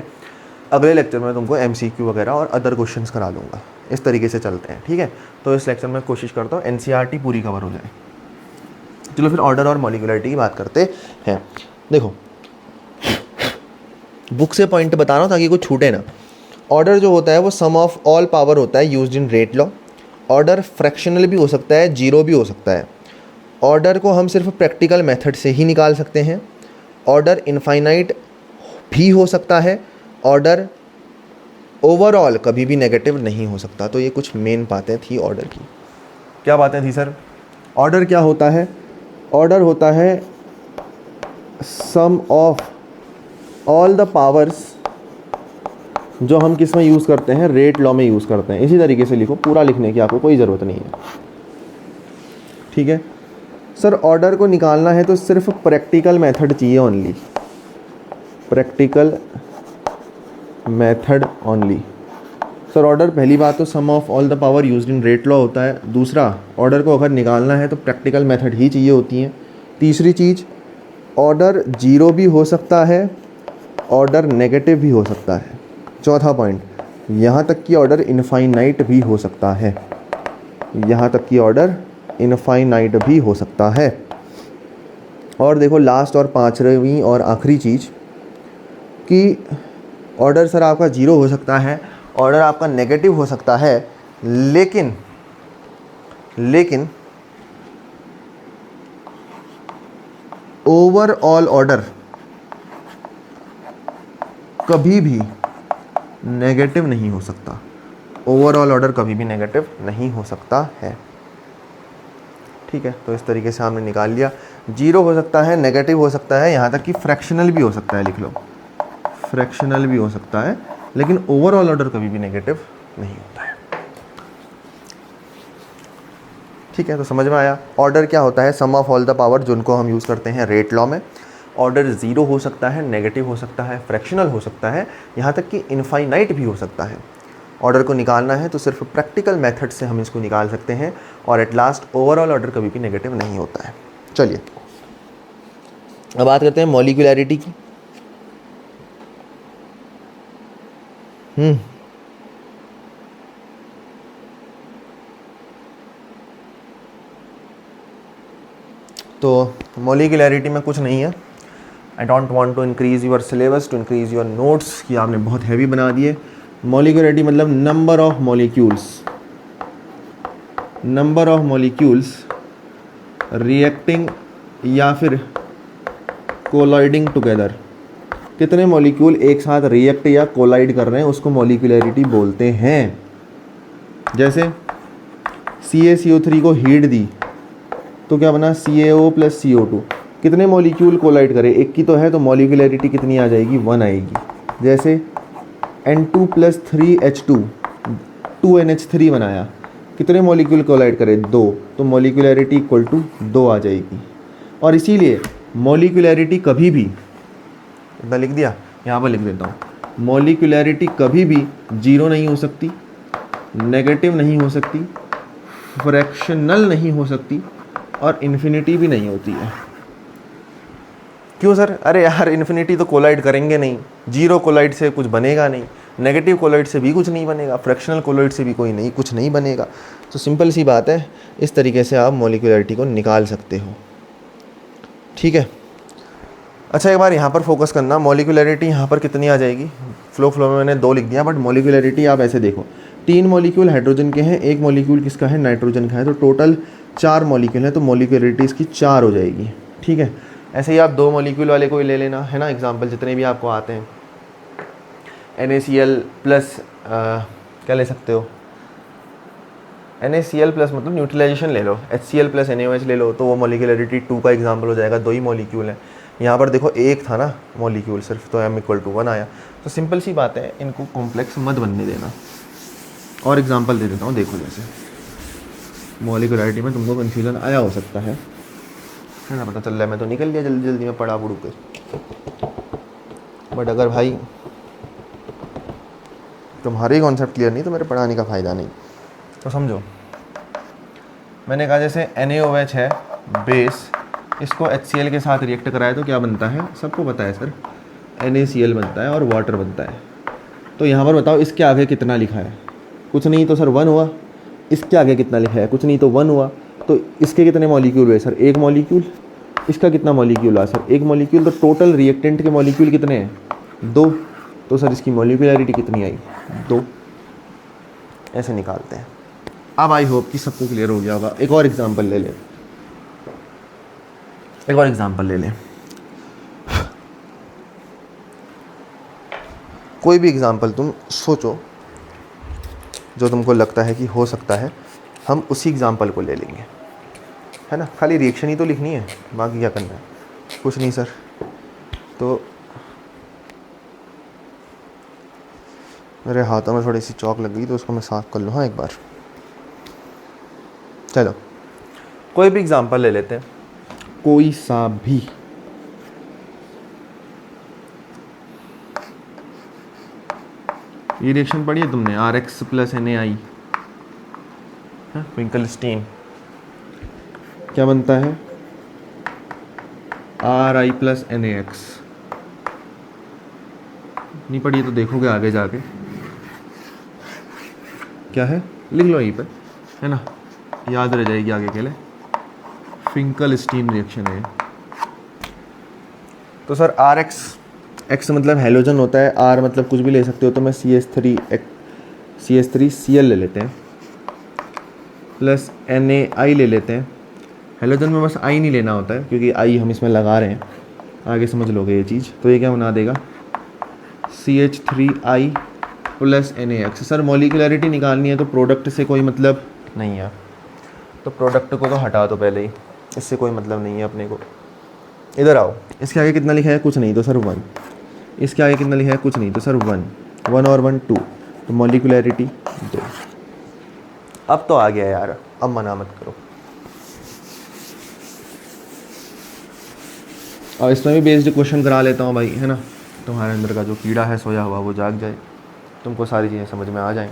अगले लेक्चर में तुमको एमसीक्यू वगैरह और अदर क्वेश्चंस करा दूंगा। इस तरीके से चलते हैं, ठीक है। तो इस लेक्चर में कोशिश करता हूँ एनसीईआरटी पूरी कवर हो जाए। चलो फिर ऑर्डर और मॉलिक्यूलैरिटी की बात करते हैं। देखो, बुक से पॉइंट बता रहा हूँ ताकि कुछ छूटे ना। ऑर्डर जो होता है वो सम ऑफ ऑल पावर होता है used in rate law. Order fractional भी हो सकता है, जीरो भी हो सकता है। ऑर्डर को हम सिर्फ प्रैक्टिकल मेथड से ही निकाल सकते हैं। ऑर्डर इनफाइनाइट भी हो सकता है। ऑर्डर ओवरऑल कभी भी नेगेटिव नहीं हो सकता। तो ये कुछ मेन बातें थी ऑर्डर की। क्या बातें थी सर? ऑर्डर क्या होता है? ऑर्डर होता है सम ऑफ ऑल द पावर्स जो हम किस में यूज़ करते हैं, रेट लॉ में यूज़ करते हैं। इसी तरीके से लिखो, पूरा लिखने की आपको कोई ज़रूरत नहीं है, ठीक है सर। ऑर्डर को निकालना है तो सिर्फ प्रैक्टिकल मेथड चाहिए, only practical method only. Sir order पहली बात तो sum of all the power used in rate law होता है। दूसरा, ऑर्डर को अगर निकालना है तो प्रैक्टिकल मेथड ही चाहिए होती हैं। तीसरी चीज़, ऑर्डर जीरो भी हो सकता है, ऑर्डर नेगेटिव भी हो सकता है। चौथा पॉइंट, यहाँ तक कि ऑर्डर इनफाइनाइट भी हो सकता है। यहाँ तक कि ऑर्डर इनफाइनाइट भी हो सकता है। और देखो लास्ट और पांचवीं और आखिरी चीज़ कि ऑर्डर सर आपका जीरो हो सकता है, ऑर्डर आपका नेगेटिव हो सकता है, लेकिन ओवरऑल ऑर्डर कभी भी नेगेटिव नहीं हो सकता। ओवरऑल ऑर्डर कभी भी नेगेटिव नहीं हो सकता है, ठीक है। तो इस तरीके से हमने निकाल लिया। जीरो हो सकता है, नेगेटिव हो सकता है, यहाँ तक कि फ्रैक्शनल भी हो सकता है। लिख लो, फ्रैक्शनल भी हो सकता है, लेकिन ओवरऑल ऑर्डर कभी भी नेगेटिव नहीं होता है। ठीक है, तो समझ में आया। ऑर्डर क्या होता है? सम ऑफ ऑल द पावर, जिनको हम यूज़ करते हैं रेट लॉ में। ऑर्डर ज़ीरो हो सकता है, नेगेटिव हो सकता है, फ्रैक्शनल हो सकता है, यहाँ तक कि इनफाइनाइट भी हो सकता है। ऑर्डर को निकालना है तो सिर्फ प्रैक्टिकल मेथड से हम इसको निकाल सकते हैं, और एट लास्ट ओवरऑल ऑर्डर कभी भी नेगेटिव नहीं होता है। चलिए अब बात करते हैं मॉलिक्यूलैरिटी की। तो मॉलिक्यूलैरिटी में कुछ नहीं है। I don't want to increase your syllabus, to increase your notes कि आपने बहुत हैवी बना दिए। मॉलिक्यूलैरिटी मतलब number of molecules, number of molecules reacting या फिर कोलाइडिंग टुगेदर। कितने मॉलिक्यूल एक साथ रिएक्ट या कोलाइड कर रहे हैं उसको मॉलिक्यूलैरिटी बोलते हैं। जैसे CaCO3 को हीट दी तो क्या बना? CaO + CO2। कितने मॉलिक्यूल कोलाइड करे? एक की तो है, तो मॉलिक्यूलैरिटी कितनी आ जाएगी? 1 आएगी। जैसे N2 + 3H2, 2NH3 बनाया, कितने मॉलिक्यूल कोलाइड करे? 2, तो मॉलिक्यूलैरिटी = 2 आ जाएगी। और इसीलिए मॉलिक्यूलैरिटी कभी भी, इतना लिख दिया, यहाँ पर लिख देता हूँ, मॉलिक्यूलैरिटी कभी भी 0 नहीं हो सकती, नेगेटिव नहीं हो सकती, फ्रैक्शनल नहीं हो सकती, और इन्फिनिटी भी नहीं होती है। क्यों सर? अरे यार इन्फिनिटी तो कोलाइड करेंगे नहीं, जीरो कोलाइड से कुछ बनेगा नहीं, नेगेटिव कोलाइड से भी कुछ नहीं बनेगा, फ्रैक्शनल कोलाइड से भी कुछ नहीं बनेगा। तो सिंपल सी बात है, इस तरीके से आप मॉलिक्यूलैरिटी को निकाल सकते हो। ठीक है, अच्छा एक बार यहाँ पर फोकस करना, मॉलिक्यूलैरिटी यहाँ पर कितनी आ जाएगी? फ्लो में मैंने 2 लिख दिया, बट मॉलिक्यूलैरिटी आप ऐसे देखो, 3 मॉलिक्यूल हाइड्रोजन के हैं, 1 मॉलिक्यूल किसका है? नाइट्रोजन का है, तो टोटल 4 मॉलिक्यूल हैं, तो मॉलिक्यूलैरिटी इसकी 4 हो जाएगी। ठीक है, ऐसे ही आप 2 मॉलिक्यूल वाले को ही ले लेना है ना, एग्जाम्पल जितने भी आपको आते हैं। NaCl प्लस क्या ले सकते हो? NaCl प्लस मतलब न्यूट्रलाइजेशन ले लो, HCl + NaOH ले लो, तो वो मॉलिक्यूलैरिटी 2 का एग्जाम्पल हो जाएगा। 2 ही मॉलिक्यूल है, यहाँ पर देखो 1 था ना मॉलिक्यूल सिर्फ, तो m = 1 आया। तो सिंपल सी बात है, इनको कॉम्प्लेक्स मत बनने देना। और एग्जांपल दे देता हूँ, देखो जैसे मॉलिक्यूलैरिटी में तुमको कन्फ्यूजन आया हो सकता है ना, पता चल रहा है मैं तो निकल गया जल्दी जल्दी में पढ़ा पढ़ू के। बट अगर भाई तुम्हारे कॉन्सेप्ट क्लियर नहीं तो मेरे पढ़ाने का फ़ायदा नहीं। तो समझो, मैंने कहा जैसे NaOH है बेस, इसको HCl के साथ रिएक्ट कराए तो क्या बनता है? सबको पता है सर, NaCl बनता है और वाटर बनता है। तो यहाँ पर बताओ इसके आगे कितना लिखा है? कुछ नहीं, तो सर 1 हुआ। इसके आगे कितना लिखा है? कुछ नहीं, तो 1 हुआ। तो इसके कितने मॉलिक्यूल हुए सर? 1 मॉलिक्यूल। इसका कितना मॉलिक्यूल हुआ सर? 1 मॉलिक्यूल। तो टोटल रिएक्टेंट के मॉलिक्यूल कितने हैं? 2। तो सर इसकी मॉलिक्यूलैरिटी कितनी आई? 2। ऐसे निकालते हैं। अब आई होप कि सबको क्लियर हो गया होगा। एक और एग्जांपल ले लें, कोई भी एग्जांपल तुम सोचो जो तुमको लगता है कि हो सकता है, हम उसी एग्जांपल को ले लेंगे, है ना। खाली रिएक्शन ही तो लिखनी है, बाकी क्या करना है? कुछ नहीं सर। तो मेरे हाथों में थोड़ी सी चौक लग गई, तो उसको मैं साफ कर लूँ। हाँ एक बार, चलो कोई भी एग्जांपल ले लेते हैं, कोई सा भी। ये रिएक्शन पढ़ी है तुमने, RX + NaI, विंकलस्टीन। क्या बनता है? Ri + NaX। नहीं पढ़ी तो देखोगे आगे जाके क्या है, लिख लो यहीं पर, है ना, याद रह जाएगी आगे के लिए। फिंकलस्टीन रिएक्शन है। तो सर X मतलब हेलोजन होता है, R मतलब कुछ भी ले सकते हो, तो मैं CH3Cl ले लेते हैं, प्लस NaI ले लेते हैं। हेलोजन में बस I नहीं लेना होता है, क्योंकि I हम इसमें लगा रहे हैं, आगे समझ लोगे ये चीज़। तो ये क्या बना देगा? CH3I + NaX। सर मॉलिक्यूलैरिटी निकालनी है तो प्रोडक्ट से कोई मतलब नहीं है, तो प्रोडक्ट को तो हटा दो पहले ही, इससे कोई मतलब नहीं है अपने को। इधर आओ, इसके आगे कितना लिखा है? कुछ नहीं, तो सर 1। इसके आगे कितना लिखा है, कुछ नहीं, तो सर 1 और 1 2, तो मॉलिकुलैरिटी 2। अब तो आ गया यार, अब मना मत करो। और इसमें भी बेस्ड क्वेश्चन करा लेता हूँ भाई, है ना, तुम्हारे अंदर का जो कीड़ा है सोया हुआ वो जाग जाए, तुमको सारी चीज़ें समझ में आ जाएं।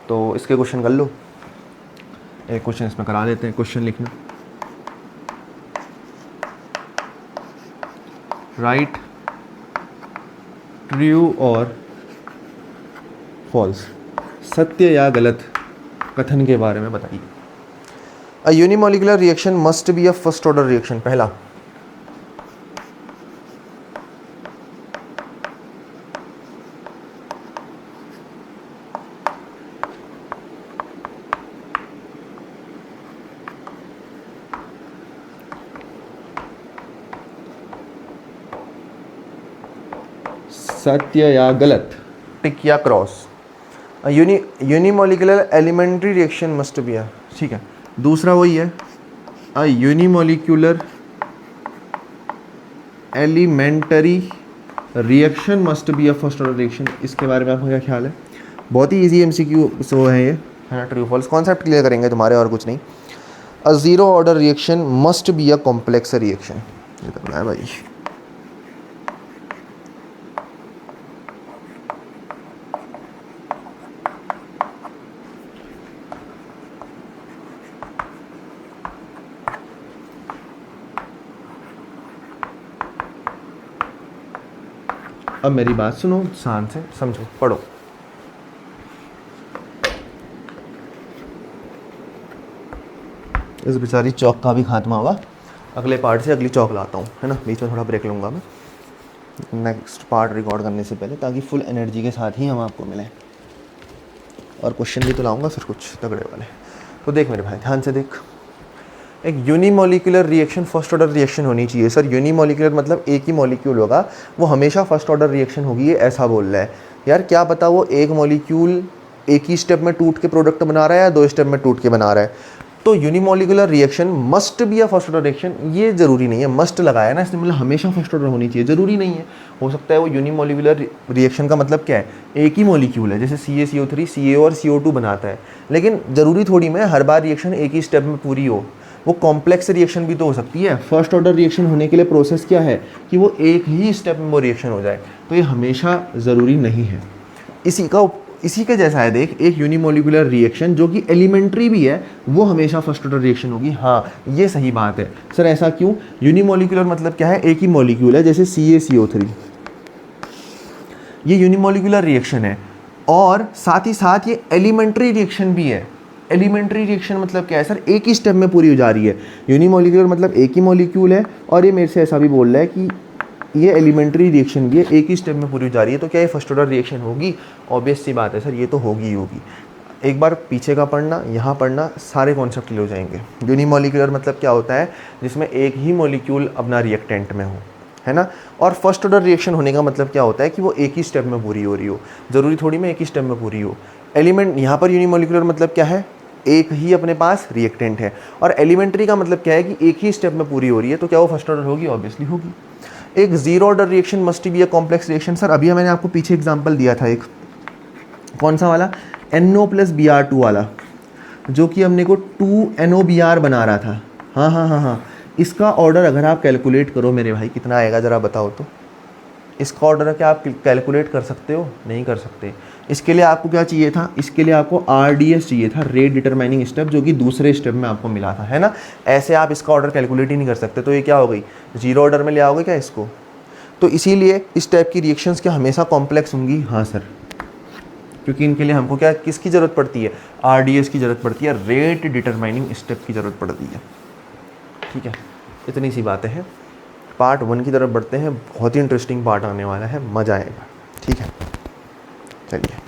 तो इसके क्वेश्चन कर लो, एक क्वेश्चन इसमें करा लेते हैं। क्वेश्चन लिखना, राइट ट्रू और फॉल्स, सत्य या गलत कथन के बारे में बताइए। A unimolecular reaction must be a first order reaction. पहला, सत्य या गलत, टिक या cross. Unimolecular elementary reaction must be a, ठीक है। दूसरा वही है, a unimolecular elementary reaction must be a first order reaction. इसके बारे में आपका क्या ख्याल है? बहुत ही इजी एमसीक्यू वो है ये, है ना। ट्रू फॉल्स कॉन्सेप्ट क्लियर करेंगे तुम्हारे, और कुछ नहीं। A zero order reaction must be a complex reaction, ये करना है भाई। अब मेरी बात सुनो, शान से समझो, पढ़ो। इस बेचारी चौक का भी खात्मा हुआ। अगले पार्ट से अगली चौक लाता हूँ, है ना। बीच में थोड़ा ब्रेक लूँगा मैं नेक्स्ट पार्ट रिकॉर्ड करने से पहले, ताकि फुल एनर्जी के साथ ही हम आपको मिलें। और क्वेश्चन भी तो लाऊंगा फिर कुछ तगड़े वाले। तो देख मेरे भाई, ध्यान से देख। एक unimolecular reaction first order reaction होनी चाहिए। सर यूनिमोलिकुलर मतलब एक ही मॉलिक्यूल होगा, वो हमेशा फर्स्ट ऑर्डर रिएक्शन होगी, ये ऐसा बोल रहा है। यार क्या पता वो एक मॉलिक्यूल एक ही स्टेप में टूट के प्रोडक्ट बना रहा है या 2 स्टेप में टूट के बना रहा है। तो unimolecular reaction must be a first order reaction, ये जरूरी नहीं है। मस्ट लगाया ना इसने, मतलब हमेशा फर्स्ट ऑर्डर होनी चाहिए, जरूरी नहीं है। हो सकता है वो यूनिमोलिकुलर रिएक्शन का मतलब क्या है, एक ही मॉलिक्यूल है, जैसे CaCO3 CaO और CO2 बनाता है, लेकिन ज़रूरी थोड़ी में हर बार रिएक्शन एक ही स्टेप में पूरी हो। वो कॉम्प्लेक्स रिएक्शन भी तो हो सकती है। फर्स्ट ऑर्डर रिएक्शन होने के लिए प्रोसेस क्या है कि वो एक ही स्टेप में वो रिएक्शन हो जाए, तो ये हमेशा ज़रूरी नहीं है। इसी के जैसा है देख, एक यूनिमोलिकुलर रिएक्शन जो कि एलिमेंट्री भी है, वो हमेशा फर्स्ट ऑर्डर रिएक्शन होगी। हाँ ये सही बात है। सर ऐसा क्यों? यूनिमोलिकुलर मतलब क्या है, एक ही मॉलिक्यूल है, जैसे CaCO3, ये यूनिमोलिकुलर रिएक्शन है, और साथ ही साथ ये एलिमेंट्री रिएक्शन भी है। एलिमेंट्री रिएक्शन मतलब क्या है सर, एक ही स्टेप में पूरी हो जा रही है। यूनिमोलिकुलर मतलब एक ही मॉलिक्यूल है, और ये मेरे से ऐसा भी बोल रहा है कि ये एलिमेंट्री रिएक्शन भी है, एक ही स्टेप में पूरी हो जा रही है, तो क्या ये फर्स्ट ऑर्डर रिएक्शन होगी? ऑब्वियस सी बात है सर, ये तो होगी ही होगी। एक बार पीछे का पढ़ना, यहाँ पढ़ना, सारे कॉन्सेप्ट क्लियर हो जाएंगे। यूनिमोलिकुलर मतलब क्या होता है, जिसमें एक ही मॉलिक्यूल अपना रिएक्टेंट में हो, है ना। और फर्स्ट ऑर्डर रिएक्शन होने का मतलब क्या होता है कि वो एक ही स्टेप में पूरी हो रही हो, ज़रूरी थोड़ी में एक ही स्टेप में पूरी हो। एलिमेंट यहाँ पर यूनिमोलिकुलर मतलब क्या है, एक ही अपने पास रिएक्टेंट है, और एलिमेंट्री का मतलब क्या है कि एक ही स्टेप में पूरी हो रही है, तो क्या वो फर्स्ट ऑर्डर होगी? ऑब्वियसली होगी। एक zero order reaction must be a complex reaction. Sir अभी मैंने आपको पीछे एग्जांपल दिया था एक, कौन सा वाला, NO+Br2 वाला, जो कि हमने को 2NOBr बना रहा था। हाँ हाँ हाँ हाँ, इसका ऑर्डर अगर आप कैलकुलेट करो मेरे भाई, कितना आएगा ज़रा बताओ तो। इसका ऑर्डर क्या आप कैलकुलेट कर सकते हो? नहीं कर सकते। इसके लिए आपको क्या चाहिए था? इसके लिए आपको RDS चाहिए था, रेट डिटरमाइनिंग स्टेप, जो कि दूसरे स्टेप में आपको मिला था, है ना। ऐसे आप इसका ऑर्डर कैलकुलेट ही नहीं कर सकते, तो ये क्या हो गई, जीरो ऑर्डर में ले आओगे क्या इसको? तो इसीलिए इस टाइप की रिएक्शंस क्या हमेशा कॉम्प्लेक्स होंगी? हाँ सर, क्योंकि इनके लिए हमको क्या, किसकी ज़रूरत पड़ती है? RDS की ज़रूरत पड़ती है, रेट डिटरमाइनिंग स्टेप की ज़रूरत पड़ती है। ठीक है, इतनी सी बातें हैं। पार्ट 1 की तरफ बढ़ते हैं, बहुत ही इंटरेस्टिंग पार्ट आने वाला है, मज़ा आएगा। ठीक है, चलिए।